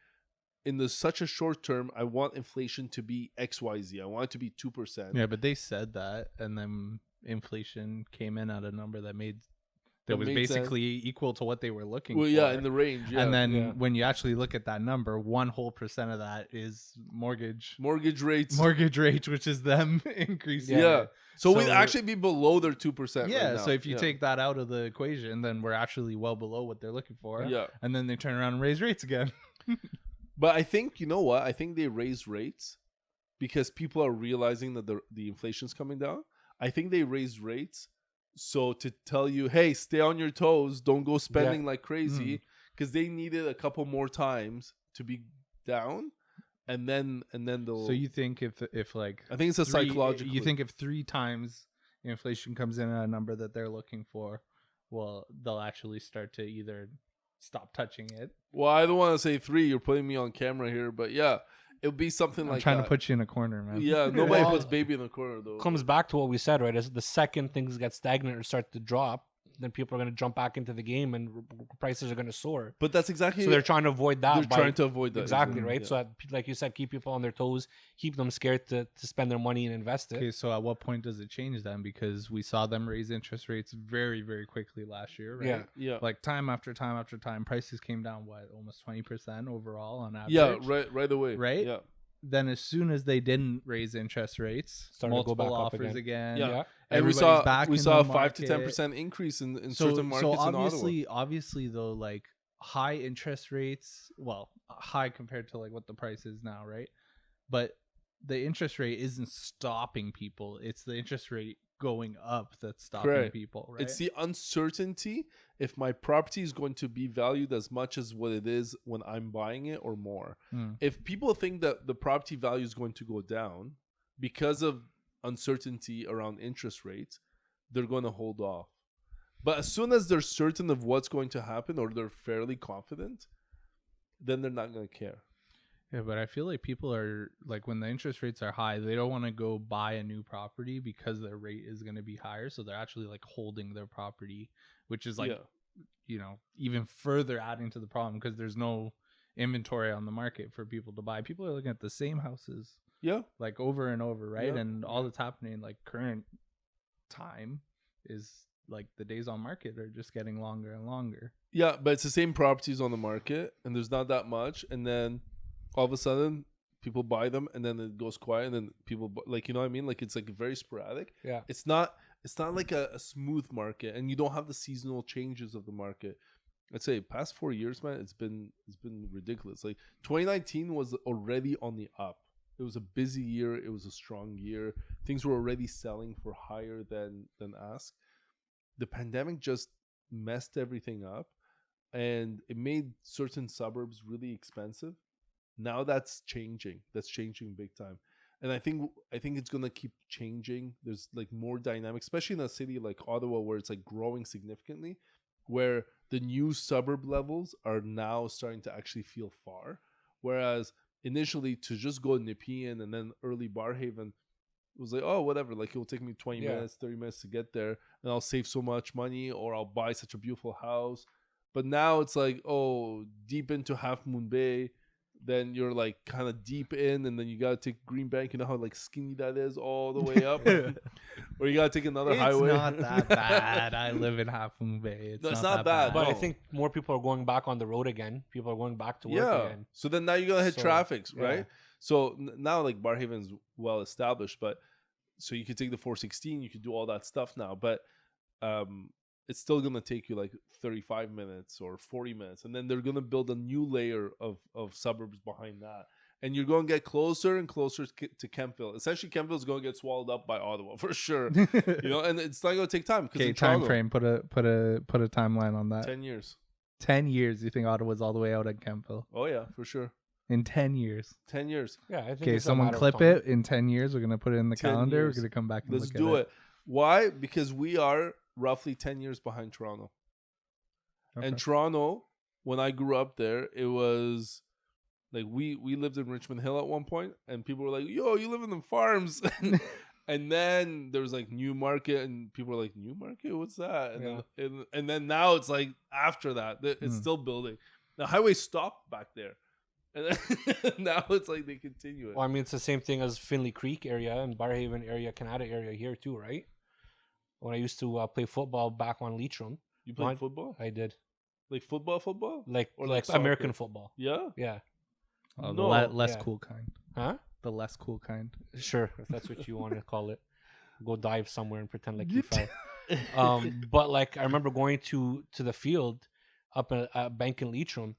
in such a short term. I want inflation to be XYZ. I want it to be 2%. Yeah, but they said that, and then inflation came in at a number that was made basically equal to what they were looking Well, for. yeah, in the range. Yeah. And then Yeah. when you actually look at that number, 1% of that is mortgage mortgage rates. which is them increasing. Yeah. it. So So we'd actually be below their 2%. Yeah, right now. so if you Yeah. take that out of the equation, then we're actually well below what they're looking for. Yeah. And then they turn around and raise rates again. But I think, you know what? I think they raise rates because people are realizing that the inflation's coming down. I think they raise rates so to tell you, hey, stay on your toes, don't go spending like crazy, because they needed a couple more times to be down, and then they'll. So you think if like I think it's a psychological. You think if 3 times inflation comes in at a number that they're looking for, well, they'll actually start to either stop touching it. Well, I don't want to say 3. You're putting me on camera here, but yeah, it would be something I'm like trying that. to put you in a corner, man. Yeah, nobody Well, puts baby in the corner though. Comes back to what we said, right? Is the second things get stagnant or start to drop, then people are going to jump back into the game and prices are going to soar. But that's exactly. So they're trying to avoid that. They're trying to avoid that Exactly, right? Yeah. So, that, like you said, keep people on their toes, keep them scared to spend their money and invest it. Okay, so at what point does it change then? Because we saw them raise interest rates very, very quickly last year, right? Yeah. Yeah. Like time after time after time, prices came down, almost 20% overall on average? Yeah, right away. Right? Yeah. Then as soon as they didn't raise interest rates, Started to go multiple back up offers again. again. Yeah. And Everybody's back we in saw a the 5 to market. 10% increase in So, certain markets so in obviously though, like high interest rates, well, high compared to like what the price is now, right? But the interest rate isn't stopping people. It's the interest rate going up that's stopping Correct. people, right? It's the uncertainty if my property is going to be valued as much as what it is when I'm buying it or more. Hmm. If people think that the property value is going to go down because of uncertainty around interest rates, they're going to hold off. But as soon as they're certain of what's going to happen or they're fairly confident, then they're not going to care. Yeah, but I feel like people are like when the interest rates are high, they don't want to go buy a new property because their rate is going to be higher. So they're actually like holding their property, which is like, even further adding to the problem because there's no inventory on the market for people to buy. People are looking at the same houses like over and over, right? Yeah. And all that's happening like current time is like the days on market are just getting longer and longer. Yeah, but it's the same properties on the market and there's not that much. And then all of a sudden people buy them and then it goes quiet and then people like, you know what I mean? Like it's like very sporadic. Yeah. It's not like a smooth market and you don't have the seasonal changes of the market. I'd say past 4 years, man, it's been ridiculous. Like 2019 was already on the up. It was a busy year. It was a strong year. Things were already selling for higher than ask. The pandemic just messed everything up, and it made certain suburbs really expensive. Now that's changing. That's changing big time. And I think it's gonna keep changing. There's like more dynamic, especially in a city like Ottawa, where it's like growing significantly, where the new suburb levels are now starting to actually feel far. Whereas initially to just go Nepean and then early Barhaven, it was like, oh, whatever, like it will take me 20 minutes, 30 minutes to get there, and I'll save so much money, or I'll buy such a beautiful house. But now it's like, oh, deep into Half Moon Bay, then you're like kind of deep in, and then you gotta take Green Bank. You know how like skinny that is all the way up, or you gotta take another highway. It's not that bad. I live in Half Moon Bay. It's not bad. But No. I think more people are going back on the road again. People are going back to work again. So then now you're gonna hit traffics, right? Yeah. So now like Barhaven's well established, but so you could take the 416, you could do all that stuff now, but it's still gonna take you like 35 minutes or 40 minutes, and then they're gonna build a new layer of suburbs behind that, and you're gonna get closer and closer to Kemptville. Essentially, Kemptville is gonna get swallowed up by Ottawa for sure. You know, and it's not gonna take time. Okay, time frame. Put a timeline on that. 10 years. 10 years. You think Ottawa's all the way out at Kemptville Oh yeah, for sure. in 10 years? 10 years. Yeah, I think Okay, it's a someone matter of clip time. it in 10 years. We're gonna put it in the 10 calendar. years. We're gonna come back and Let's look do at it. Why? Because we are roughly 10 years behind Toronto. Okay. And Toronto, when I grew up there, it was like we lived in Richmond Hill at one point, and people were like, yo, you live in the farms. And then there was like Newmarket, and people were like, Newmarket? What's that? And then now it's like after that, it's still building. The highway stopped back there. And then now it's like they continue it. Well, I mean, it's the same thing as Finley Creek area and Barhaven area, Canada area here too, right? When I used to play football back on Leitrim. You played football? I did. Like football? Like Or like like American soccer? football. Yeah? Yeah. Oh, No. the less Yeah. cool kind. Huh? The less cool kind. Sure, if that's what you want to call it. Go dive somewhere and pretend like you fell. But like I remember going to the field up at Bank in Leitrim.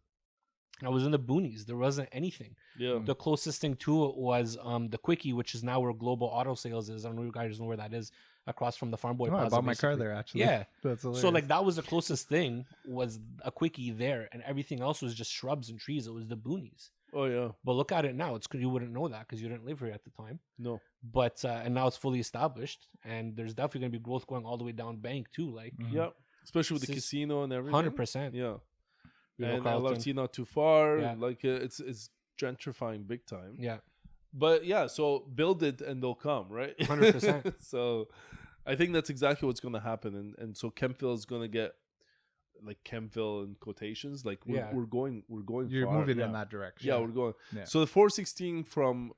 I was in the boonies. There wasn't anything. Yeah. The closest thing to it was the Quickie, which is now where Global Auto Sales is. I don't know if you guys know where that is, across from the Farm Boy Oh, I Plaza. bought my car basically. there actually. Yeah. That's hilarious. So like that was the closest thing, was a Quickie there, and everything else was just shrubs and trees. It was the boonies. Oh, yeah. But look at it now. It's 'cause you wouldn't know that because you didn't live here at the time. No. But and now it's fully established, and there's definitely gonna be growth going all the way down Bank too. Like Yeah. Especially with the This is casino and everything. 100%. Yeah. You know, And Carlton. LRT not too far. Yeah. Like it's gentrifying big time. Yeah. But yeah, so build it and they'll come, right? 100%. So I think that's exactly what's going to happen, and so Kemptville is going to get like Kemptville in quotations. Like we're going You're far. moving Yeah. in that direction. Yeah, we're going. Yeah. So the 416 from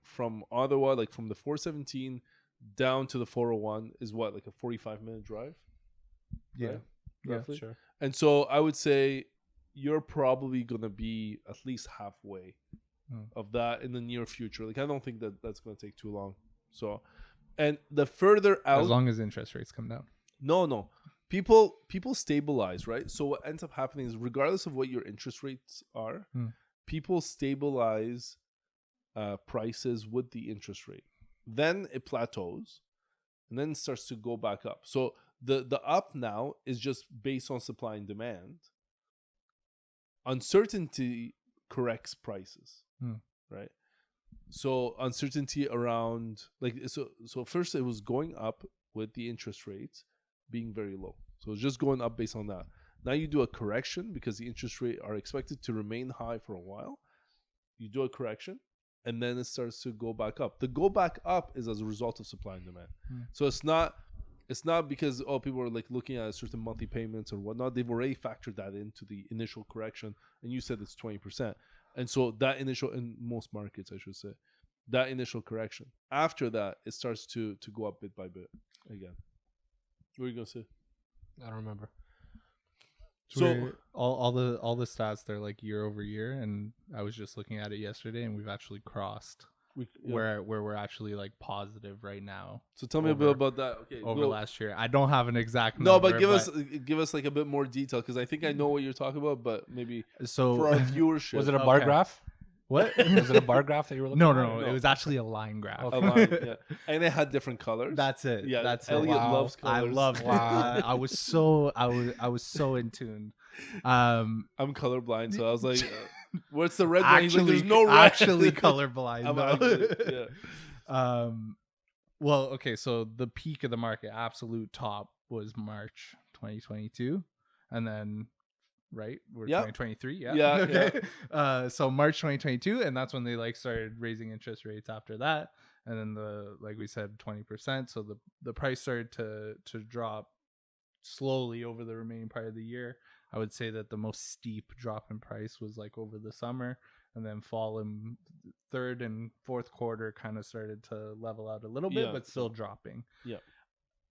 Ottawa, like from the 417 down to the 401 is what, like a 45-minute drive? Yeah. Right? Yeah, Roughly? Sure. And so I would say you're probably going to be at least halfway of that in the near future. Like I don't think that's going to take too long. So, and the further out, As long as interest rates come down. no, people stabilize, right? So what ends up happening is, regardless of what your interest rates are, people stabilize prices with the interest rate. Then it plateaus, and then it starts to go back up. So the up now is just based on supply and demand. Uncertainty corrects prices, right? So uncertainty around, like, so first it was going up with the interest rates being very low. So it's just going up based on that. Now you do a correction because the interest rate are expected to remain high for a while. You do a correction, and then it starts to go back up. The go back up is as a result of supply and demand. So it's not because people are like looking at certain monthly payments or whatnot. They've already factored that into the initial correction, and you said it's 20%. And so that initial, in most markets, I should say, that initial correction. After that, it starts to go up bit by bit again. What are you gonna say? I don't remember. So all the stats, they're like year over year, and I was just looking at it yesterday, and we've actually crossed where we're actually like positive right now. So tell me a bit about that. Okay, over last year. I don't have an exact no, number. but give us like a bit more detail, because I think I know what you're talking about, but maybe so for our viewership. Was it a bar Okay. graph? what? Was it a bar graph that you were looking No, at? no, no. It was actually a line graph. A line, yeah. And it had different colors. That's it. Yeah, that's Elliott it. Wow. loves I colors. loved it. Wow. I was so in tune. I'm colorblind, so I was like, "What's the red one?" He's like, Actually, "There's no red." actually colorblind. I'm though. actually, yeah. Well, okay, so the peak of the market, absolute top, was March 2022, and then we're Yep. 2023, yeah, Yeah, okay. So March 2022, and that's when they like started raising interest rates after that, and then like we said, 20%. So the price started to drop slowly over the remaining part of the year. I would say that the most steep drop in price was like over the summer, and then fall in third and fourth quarter kind of started to level out a little bit, Yeah. but still dropping. Yeah.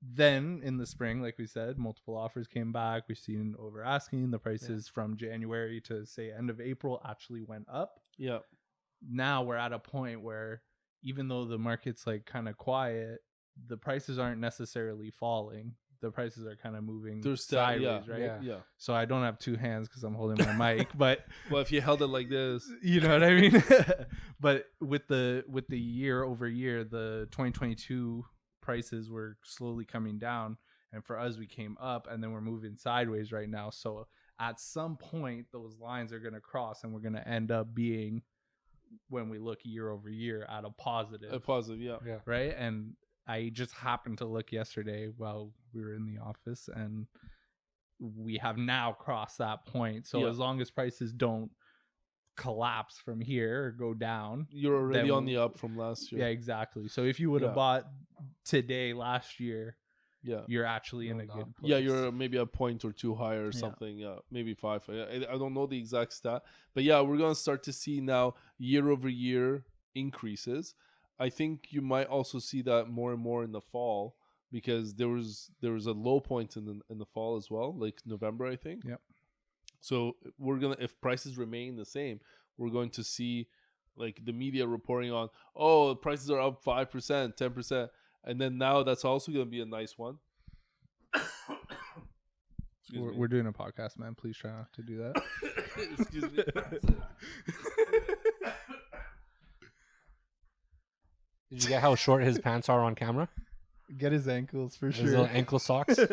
Then in the spring, like we said, multiple offers came back. We've seen over asking. The prices from January to say end of April actually went up. Yeah. Now we're at a point where even though the market's like kind of quiet, the prices aren't necessarily falling. The prices are kind of moving They're sideways, yeah, right? Yeah. Yeah. So I don't have two hands because I'm holding my mic, but Well, if you held it like this, you know what I mean. But with the year over year, the 2022 prices were slowly coming down, and for us, we came up, and then we're moving sideways right now. So at some point, those lines are going to cross, and we're going to end up being, when we look year over year, at a positive, yeah. Yeah. right? And I just happened to look yesterday while we were in the office, and we have now crossed that point. So Yeah. as long as prices don't collapse from here or go down, You're already Then- on the up from last year. yeah, exactly. So if you would have Yeah. bought today last year, Yeah. you're actually in a Going good up. place. Yeah, you're maybe a point or two higher or Yeah. something. Yeah, maybe 5. I don't know the exact stat, but yeah, we're gonna start to see now year over year increases. I think you might also see that more and more in the fall, because there was a low point in the fall as well, like November, I think. Yep. So if prices remain the same, we're going to see like the media reporting on, oh, prices are up 5%, 10%, and then now that's also going to be a nice one. Excuse me. We're doing a podcast, man. Please try not to do that. Excuse me. Did you get how short his pants are on camera? Get his ankles for His little ankle socks. What's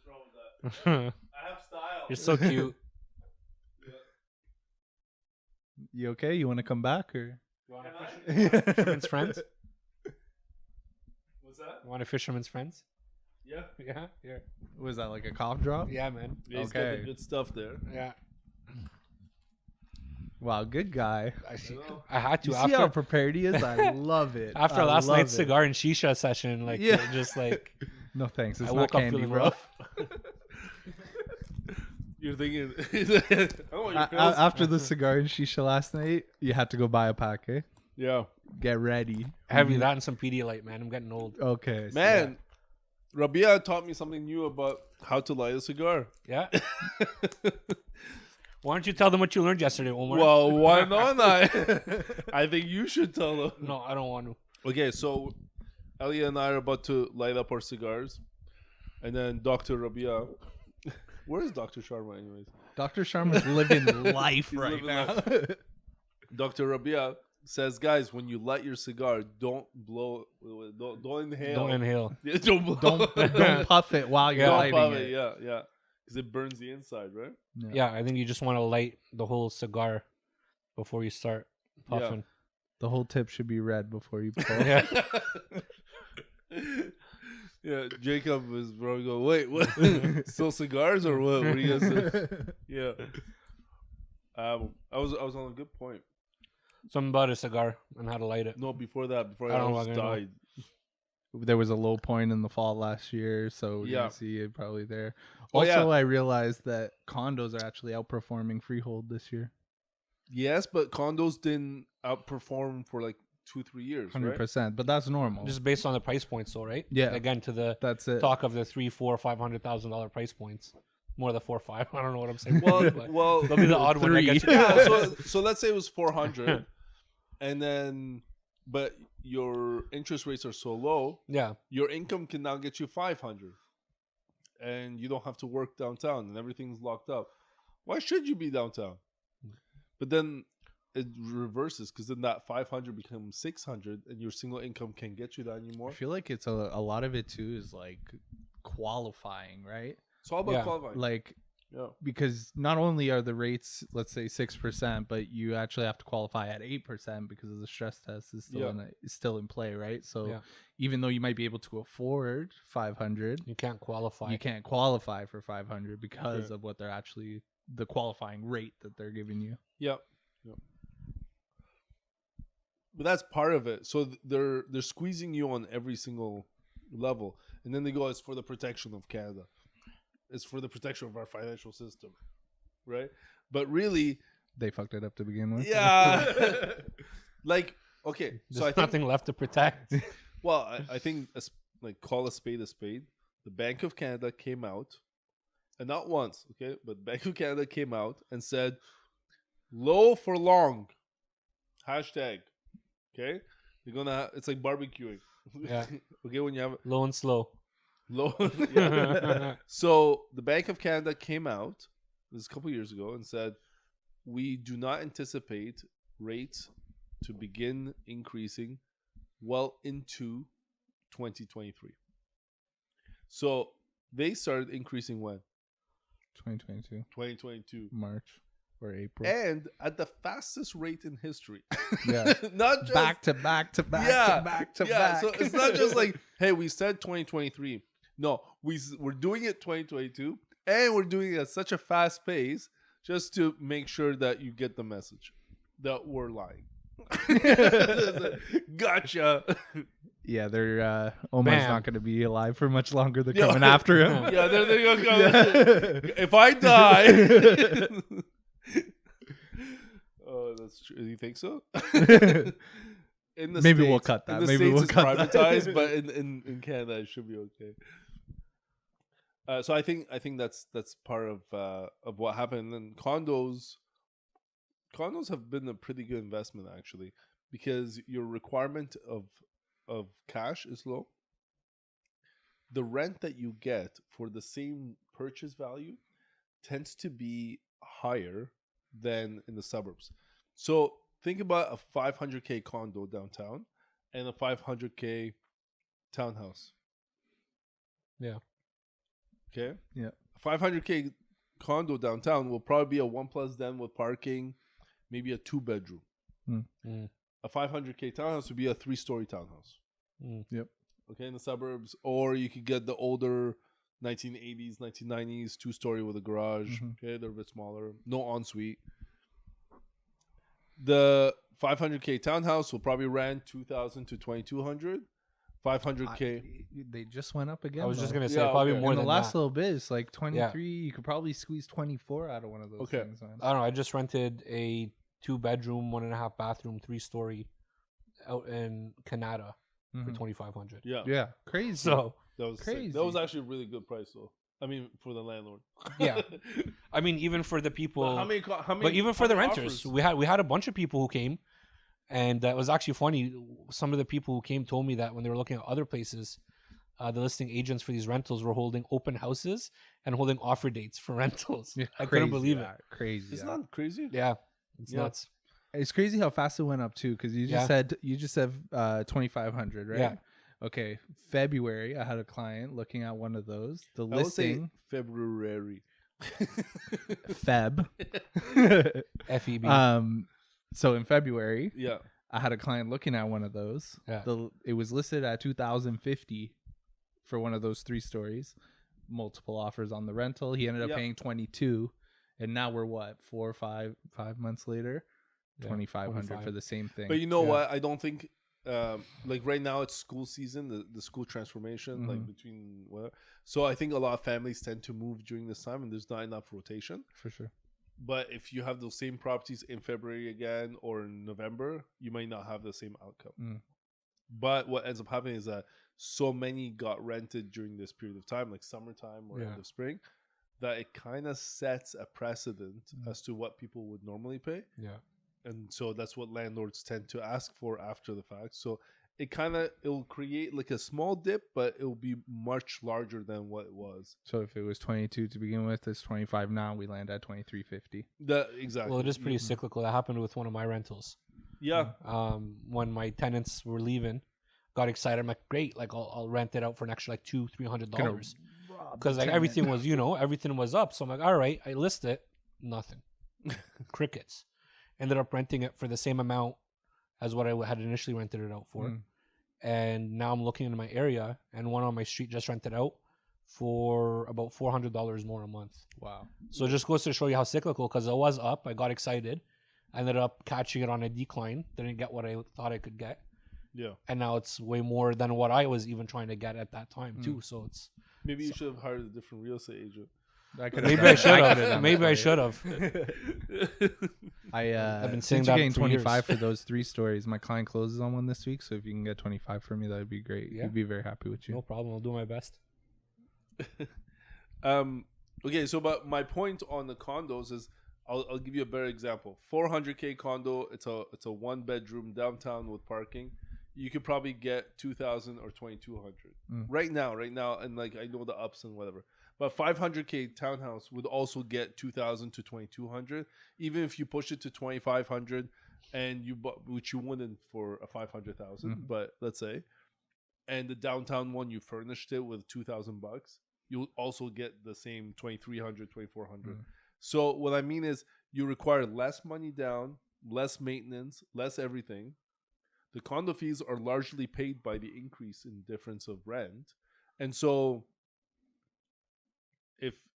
wrong with that? You're I have style. so cute. You okay? You want to come back or? You want a fisherman's friends? What's that? You want a fisherman's friends? Yeah. Yeah. Here. Was that like a cough drop? Yeah, man. Yeah, he's got Okay. the good stuff there. Yeah. Wow, good guy. I see. know. I had to You see how after prepared he is? I love it. after I last love night's it. cigar and shisha session. Like, Yeah. just like No thanks. It's I not woke up candy, feeling bro. rough. You're thinking, I want your pills. After the cigar and shisha last night, you had to go buy a pack, eh? Yeah. Get ready. Heavy that and some Pedialyte, man. I'm getting old. Okay. so Man, Rabieh taught me something new about how to light a cigar. Yeah. Why don't you tell them what you learned yesterday, Omar? Well, why not I? I think you should tell them. No, I don't want to. Okay, so Elliott and I are about to light up our cigars. And then Dr. Rabieh. Where is Dr. Sharma, anyways? Dr. Sharma's living life He's right living now. Dr. Rabieh says, guys, when you light your cigar, don't blow, don't inhale. Don't inhale. Yeah, don't blow. don't puff it while you're Don't lighting puff it. Yeah, yeah. Because it burns the inside, right? Yeah, I think you just want to light the whole cigar before you start puffing. The whole tip should be red before you pull. Yeah. Yeah, Jacob was probably going, wait, what? Still cigars or what? What do you guys say? Yeah. I was on a good point. Something about a cigar and how to light it. No, before that, I don't know almost what I know. died. There was a low point in the fall last year, so Yeah. you see it probably there. Oh, Also, yeah. I realized that condos are actually outperforming freehold this year. Yes, but condos didn't outperform for like 2-3 years, 100%. But that's normal. Just based on the price points, though, right? Yeah. Again, to the That's it. talk of the $300,000, $400,000, $500,000 price points. More the 4 or 5. I don't know what I'm saying. Right? but Well, that'll be the odd one. That Three. gets you. yeah, so let's say it was 400, and then but your interest rates are so low, Yeah. your income can now get you 500, and you don't have to work downtown, and everything's locked up. Why should you be downtown? But then it reverses, because then that 500 becomes 600, and your single income can't get you that anymore. I feel like it's a lot of it too is like qualifying, right? It's all about Yeah. qualifying. Like, Yeah. because not only are the rates, let's say 6%, but you actually have to qualify at 8% because of the stress test is still still in play, right? So Yeah. even though you might be able to afford 500, You can't qualify. you can't qualify for 500 because of what they're actually the qualifying rate that they're giving you. Yep. But that's part of it. So they're squeezing you on every single level, and then they go, "It's for the protection of Canada. It's for the protection of our financial system," right? But really, They fucked it up to begin with. yeah. Like, okay, There's so I think, nothing left to protect. well, I think like call a spade a spade. The Bank of Canada came out, and not once, okay, but Bank of Canada came out and said, "Low for long." Hashtag. Okay, you're gonna. It's like barbecuing. Yeah. Okay, when you have Low and slow. low. Yeah. So the Bank of Canada came out this a couple years ago and said, "We do not anticipate rates to begin increasing well into 2023." So they started increasing when 2022 2022, March or April. and at the fastest rate in history. Yeah. Not just back to back to back to back to back. So it's not just like, hey, we said 2023. No, we're doing it 2022, and we're doing it at such a fast pace just to make sure that you get the message that we're lying. Gotcha. Yeah, they're Omar's Bam. not going to be alive for much longer. They're coming after him. Yeah, they're gonna go. If I die. Oh, that's true. You think so? In the Maybe we'll States- cut that. In the Maybe States we'll it's cut that. privatized, but in Canada it should be okay. So I think that's part of what happened. And condos have been a pretty good investment actually, because your requirement of cash is low. The rent that you get for the same purchase value tends to be higher than in the suburbs. So think about a 500K condo downtown and a 500K townhouse. Yeah. Okay. Yeah. A 500K condo downtown will probably be a 1+ den with parking, maybe a 2-bedroom. Mm. A 500K townhouse would be a 3-story townhouse. Mm. Yep. Okay, in the suburbs, or you could get the older 1980s, 1990s 2-story with a garage. Mhm. Okay, they're a bit smaller, no ensuite. The 500K townhouse will probably rent 2,000 to 2,200. 500K. They just went up again. I was just though. going to say Yeah, probably okay. more in the than last that. little bit, it's like 23. You could probably squeeze 24 out of one of those Okay. things, man. I don't know. I just rented a 2-bedroom, 1.5 bathroom, 3-story out in Canada for Mhm. 2,500. Yeah, Yeah, crazy. So, that was sick. Crazy. That was actually a really good price, though. I mean, for the landlord. Yeah. I mean, even for the people, But how many? but even for the how many renters, offers? we had a bunch of people who came, and it was actually funny. Some of the people who came told me that when they were looking at other places, the listing agents for these rentals were holding open houses and holding offer dates for rentals. Yeah, I couldn't crazy believe it. that. Crazy. It's that. not crazy. Yeah, it's Yeah. nuts. It's crazy how fast it went up too. Because you just said 2,500, right? Yeah. Okay. February, I had a client looking at one of those. The I would say listing February. Feb. FEB. So in February, Yeah. I had a client looking at one of those. Yeah. It was listed at 2,050 for one of those 3 stories. Multiple offers on the rental. He ended up Yeah. paying 22, and now we're what 4 or 5 months later, Yeah, 2,500 for 25. the same thing. But you know Yeah. what? I don't think, like right now it's school season, the school transformation, like Mhm. between whatever. So I think a lot of families tend to move during this time, and there's not enough rotation. For sure. But if you have those same properties in February again or in November, you might not have the same outcome. Mm. But what ends up happening is that so many got rented during this period of time, like summertime or Yeah. end of spring, that it kind of sets a precedent Mm. as to what people would normally pay. Yeah. and so that's what landlords tend to ask for after the fact. So it'll create like a small dip, but it'll be much larger than what it was. So if it was 22 to begin with, it's 25 now. We land at 23.50. Exactly. Well, it is pretty cyclical. That happened with one of my rentals. Yeah. When my tenants were leaving, got excited. I'm like, great, like I'll rent it out for an extra like $200-$300 because like everything was, everything was up. So I'm like, all right, I list it, nothing, crickets. Ended up renting it for the same amount as what I had initially rented it out for, and now I'm looking in my area, and one on my street just rented out for about $400 more a month. Wow. So it just goes to show you how cyclical. Because it was up, I got excited, I ended up catching it on a decline, didn't get what I thought I could get. Yeah. And now it's way more than what I was even trying to get at that time too. So it's maybe you should have hired a different real estate agent. maybe I should have. Maybe I should have. I've been saying since that you're getting for years. 25 for those 3 stories. My client closes on one this week, so if you can get 25 for me, that would be great. Yeah. He'd be very happy with you. No problem. I'll do my best. Okay, so but my point on the condos is I'll give you a better example. $400K condo, it's a 1-bedroom downtown with parking. You could probably get $2,000 or $2,200 right now, and like I know the ups and whatever. But $500K townhouse would also get $2,000 to $2,200, even if you push it to $2,500, and you bought, which you wouldn't for a $500,000. But let's say, and the downtown one you furnished it with $2,000, you'll also get the same $2,300, $2,400. So what I mean is, you require less money down, less maintenance, less everything. The condo fees are largely paid by the increase in difference of rent, and so.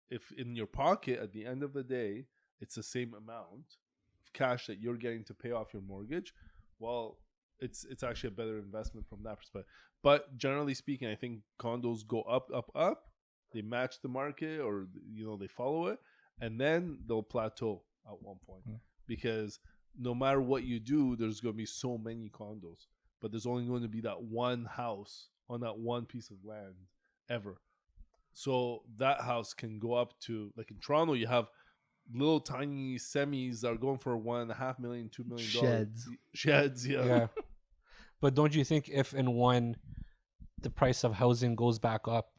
If in your pocket at the end of the day it's the same amount of cash that you're getting to pay off your mortgage, well, it's actually a better investment from that perspective. But generally speaking, I think condos go up. They match the market, or they follow it, and then they'll plateau at one point because no matter what you do, there's going to be so many condos, but there's only going to be that one house on that one piece of land ever. So that house can go up to, like in Toronto, you have little tiny semis that are going for $1.5 million, $2 million. Sheds, yeah. But don't you think if and when the price of housing goes back up,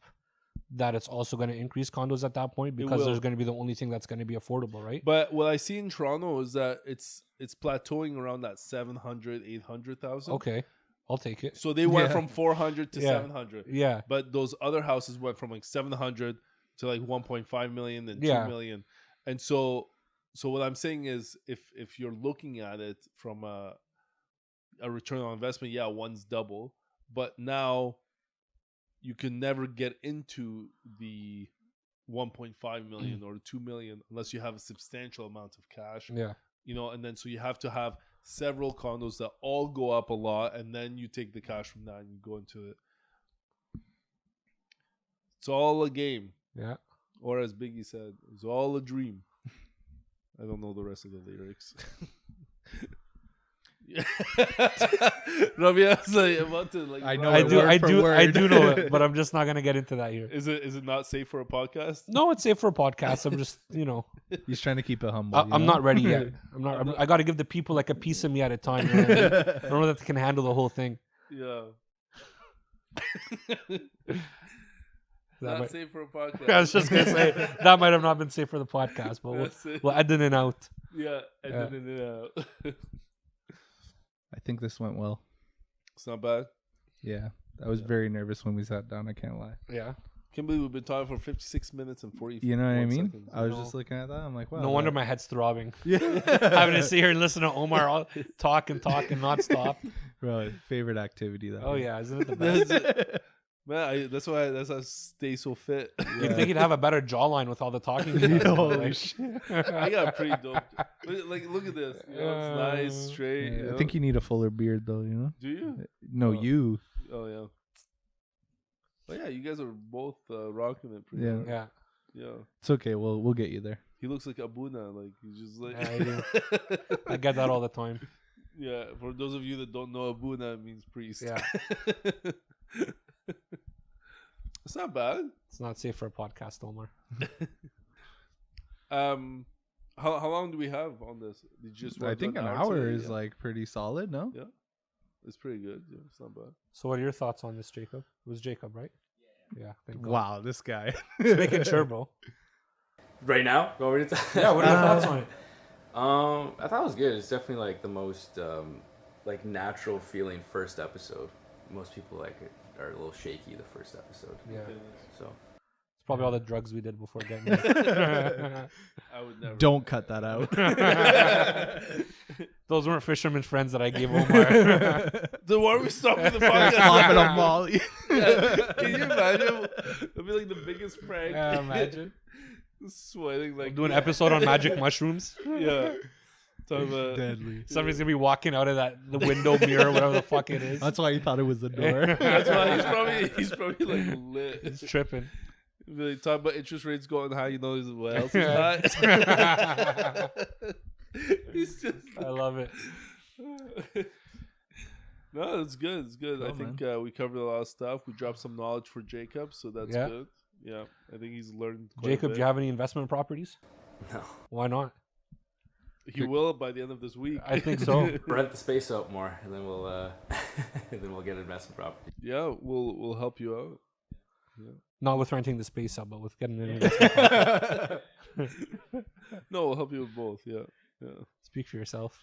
that it's also going to increase condos at that point, because there's going to be the only thing that's going to be affordable, right? But what I see in Toronto is that it's plateauing around that 700, 800,000. Okay. I'll take it. So they went from 400 to 700. Yeah. But those other houses went from like 700 to like 1.5 million and 2 million. And so what I'm saying is, if you're looking at it from a return on investment, one's double. But now you can never get into the 1.5 million or 2 million unless you have a substantial amount of cash. Yeah. And then so you have to have several condos that all go up a lot, and then you take the cash from that and you go into it. It's all a game. Yeah. Or as Biggie said, it's all a dream. I don't know the rest of the lyrics. Rabieh was like about to like. I know. I do know it, but I'm just not gonna get into that here. Is it not safe for a podcast? No, it's safe for a podcast. I'm just He's trying to keep it humble. I'm not ready yet. I got to give the people like a piece of me at a time. I don't know that they can handle the whole thing. Yeah. That Not safe for a podcast. I was just gonna say that might have not been safe for the podcast, but we'll edit it out. Yeah, editing it out. I think this went well. It's not bad. Yeah. I was very nervous when we sat down. I can't lie. Yeah. Can't believe we've been talking for 56 minutes and 40. You know what I mean? Seconds. I was just looking at that. I'm like, wow. No wonder my head's throbbing. Yeah. Having to sit here and listen to Omar talk and not stop. Bro, favorite activity though. Oh yeah, isn't it the best? Man, that's why I stay so fit. You'd think he'd have a better jawline with all the talking. Holy shit. I got pretty dope. Like, look at this. It's nice, straight. Yeah, I think you need a fuller beard though, you know? Do you? No, you. Oh, yeah. But yeah, you guys are both rocking it pretty hard. Yeah. Yeah. It's okay. We'll get you there. He looks like Abuna. Like, he's just like... Yeah, I do. I get that all the time. Yeah. For those of you that don't know, Abuna, it means priest. Yeah. It's not bad. It's not safe for a podcast, Omar. How long do we have on this? Did you just I want think an today? hour is Yeah. like pretty solid. No. Yeah. It's pretty good. Yeah, it's not bad. So what are your thoughts on this, Jacob? It was Jacob, right? Yeah. Thank God. Wow, this guy. Just making sure, bro. Right now? Go over to Yeah. What are your thoughts on it? I thought it was good. It's definitely like the most like natural feeling first episode. Most people like it are a little shaky the first episode. Yeah. So It's probably all the drugs we did before getting here. I would never. Don't cut that out. Those weren't fisherman friends that I gave Omar. Then why are we stopping the podcast? Popping a Molly. Yeah. Can you imagine? It'd be like the biggest prank. Yeah, imagine. Sweating like Do an episode on magic mushrooms. Yeah. Talking about Deadly. Somebody's gonna be walking out of the window mirror, whatever the fuck it is. That's why you thought it was the door. That's why he's probably like lit. It's tripping. Really talk about interest rates going high. You know what else is high? He's just. I love it. No, it's good. It's good. I Cool, think we covered a lot of stuff. We dropped some knowledge for Jacob, so that's Yeah. good. Yeah, I think he's learned. Quite a Jacob, bit. do you have any investment properties? no. Why not? He will by the end of this week. I think so. Rent the space out more, and then we'll get investment property. Yeah, we'll help you out. Not with renting the space out, but with getting an investment property. No, we'll help you with both. Yeah, yeah. Speak for yourself.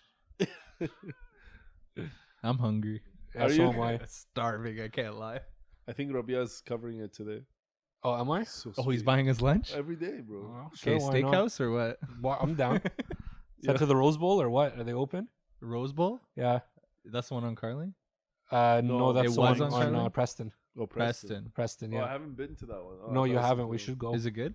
I'm hungry. Yeah, Are so you? am I. Starving. I can't lie. I think Rabieh is covering it today. Oh, am I? So Oh, he's sweet. buying his lunch. every day, bro. Well, Okay, sure, why not? steakhouse or what? Well, I'm down. Is that Yeah. to the Rose Bowl or what? Are they open? Rose Bowl. Yeah. That's the one on Carly. No, No, that's it the was one on on Saturday? Preston. Oh, Preston. Preston, Oh, I yeah. haven't been to that one. Oh, No, I you thought it was haven't. We something- should go. Is it good?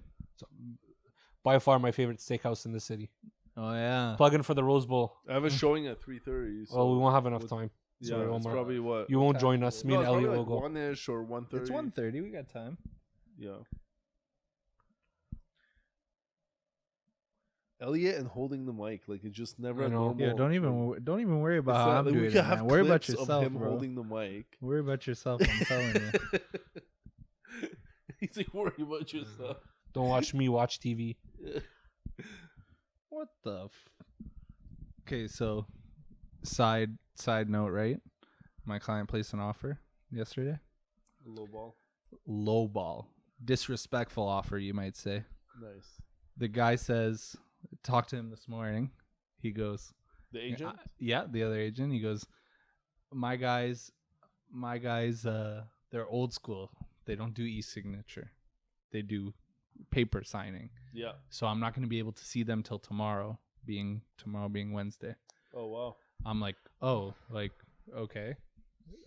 By far my favorite steakhouse in the city. Oh yeah. Plug in for the Rose Bowl. I have a showing at 3:30. So Well, we won't have enough with- time. Yeah, Sorry, it's Omar. probably what. You won't join us. Me No, and it's probably Elliott will like go. 1-ish or 1:30. It's 1:30. We got time. Yeah. Elliott and holding the mic, like it's just never I a know. normal. Yeah. Don't even worry about how I'm we doing could it. have Man. Worry about clips yourself, of him bro. holding the mic. Worry about yourself. I'm telling you. He's like, worry about yourself. Don't watch me watch TV. What the? Okay, so side note, right? My client placed an offer yesterday. Low ball. Low ball, disrespectful offer, you might say. Nice. The guy says, talked to him this morning. He goes, The agent? yeah, the other agent. He goes, my guys, they're old school. They don't do e-signature. They do paper signing. Yeah. So I'm not going to be able to see them till tomorrow being Wednesday. Oh, wow. I'm like, oh, like, okay,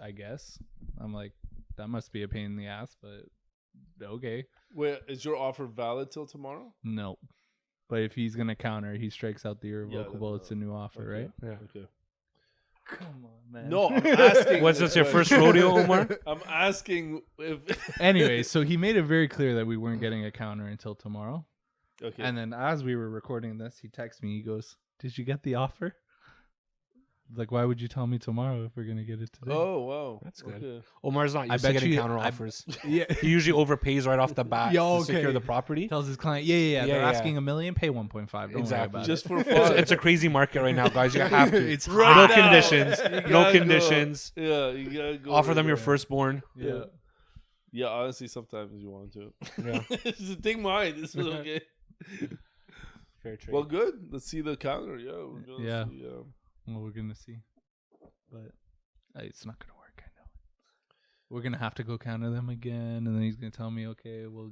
I guess. I'm like, that must be a pain in the ass, but okay. Wait, is your offer valid till tomorrow? No. But if he's going to counter, he strikes out the irrevocable. then, It's a new offer, okay. right? Yeah. Okay. Come on, man. No, I'm asking. Was this your first rodeo, Omar? I'm asking if. Anyway, so he made it very clear that we weren't getting a counter until tomorrow. Okay. And then as we were recording this, he texts me. He goes, "Did you get the offer?" Like, why would you tell me tomorrow if we're gonna get it today? Oh, wow. That's good. Okay. Omar's not I used to bet getting you- counter I- offers. Yeah. He usually overpays right off the bat Yeah, to secure okay. the property. Tells his client, yeah. They're Yeah. asking $1 million, pay 1.5. Don't Exactly. worry about Just it. for It's, fun. it's a crazy market right now, guys. You have to. It's Right no now. conditions. You No gotta go. conditions. Yeah, you gotta go. Offer them right your there. firstborn. Yeah. Yeah, honestly, sometimes you want to. Yeah. Just take mine. This is okay. Fair trade. Well, good. Let's see the counter. Yeah. We're gonna Yeah. See, Well, we're gonna see, but it's not gonna work. I know. We're gonna have to go counter them again, and then he's gonna tell me, "Okay, we'll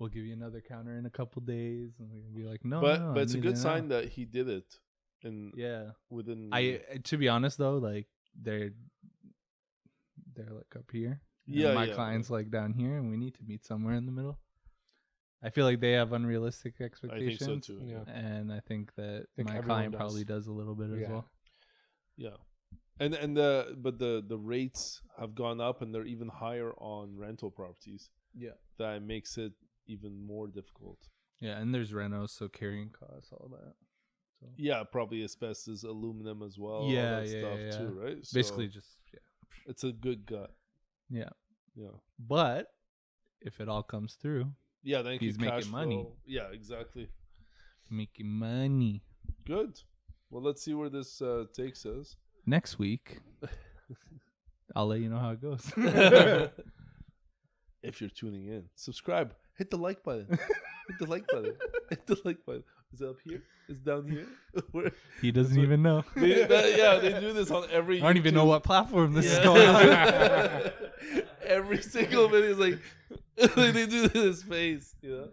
give you another counter in a couple days," and we're gonna be like, "No, but no, but it's a I'm good using it sign now." that he did it, and Yeah, within. to be honest though, like they're like up here. and Yeah, my yeah, client's like down here, and we need to meet somewhere in the middle. I feel like they have unrealistic I expectations. think so too. Yeah. And I think that think my everyone client does. probably does a little bit as Yeah. well. Yeah. And the rates have gone up, and they're even higher on rental properties. Yeah. That makes it even more difficult. Yeah, and there's renos, so carrying costs, all that. So Yeah, probably asbestos, aluminum as well. Yeah, all that yeah, stuff yeah. too, right? So basically just it's a good gut. yeah. Yeah. But if it all comes through, Yeah, then you He's can making cash money. flow. Yeah, exactly. Making money. Good. Well, let's see where this takes us. Next week, I'll let you know how it goes. If you're tuning in, subscribe. Hit the like button. Hit the like button. Hit the like button. Is it up here? Is it down here? He doesn't even know. They do this on every. I don't even know what platform this is Yeah. going on. Every single video is like they do this face. You know?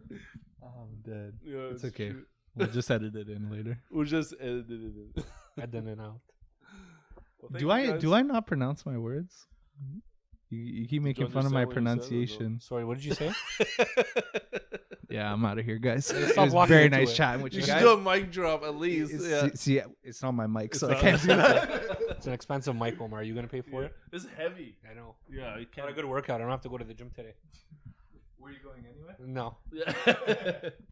I'm dead. Yeah, It's okay. true. We'll just edit it in later. We'll just edit it in. Edit it out. Well, thank Do you I guys. do I not pronounce my words? You keep making fun of my understand what you said or no? pronunciation. Sorry, what did you say? Yeah, I'm out of here, guys. It Stop was walking very into nice it. chatting with You you should guys. do a mic drop at least. Yeah. See, it's not my mic, so I It's can't do that. It's an expensive mic, Omar. Are you gonna pay for it? It's heavy. I know. Yeah, I Got can't. a good workout. I don't have to go to the gym today. Were you going anyway? No. Yeah.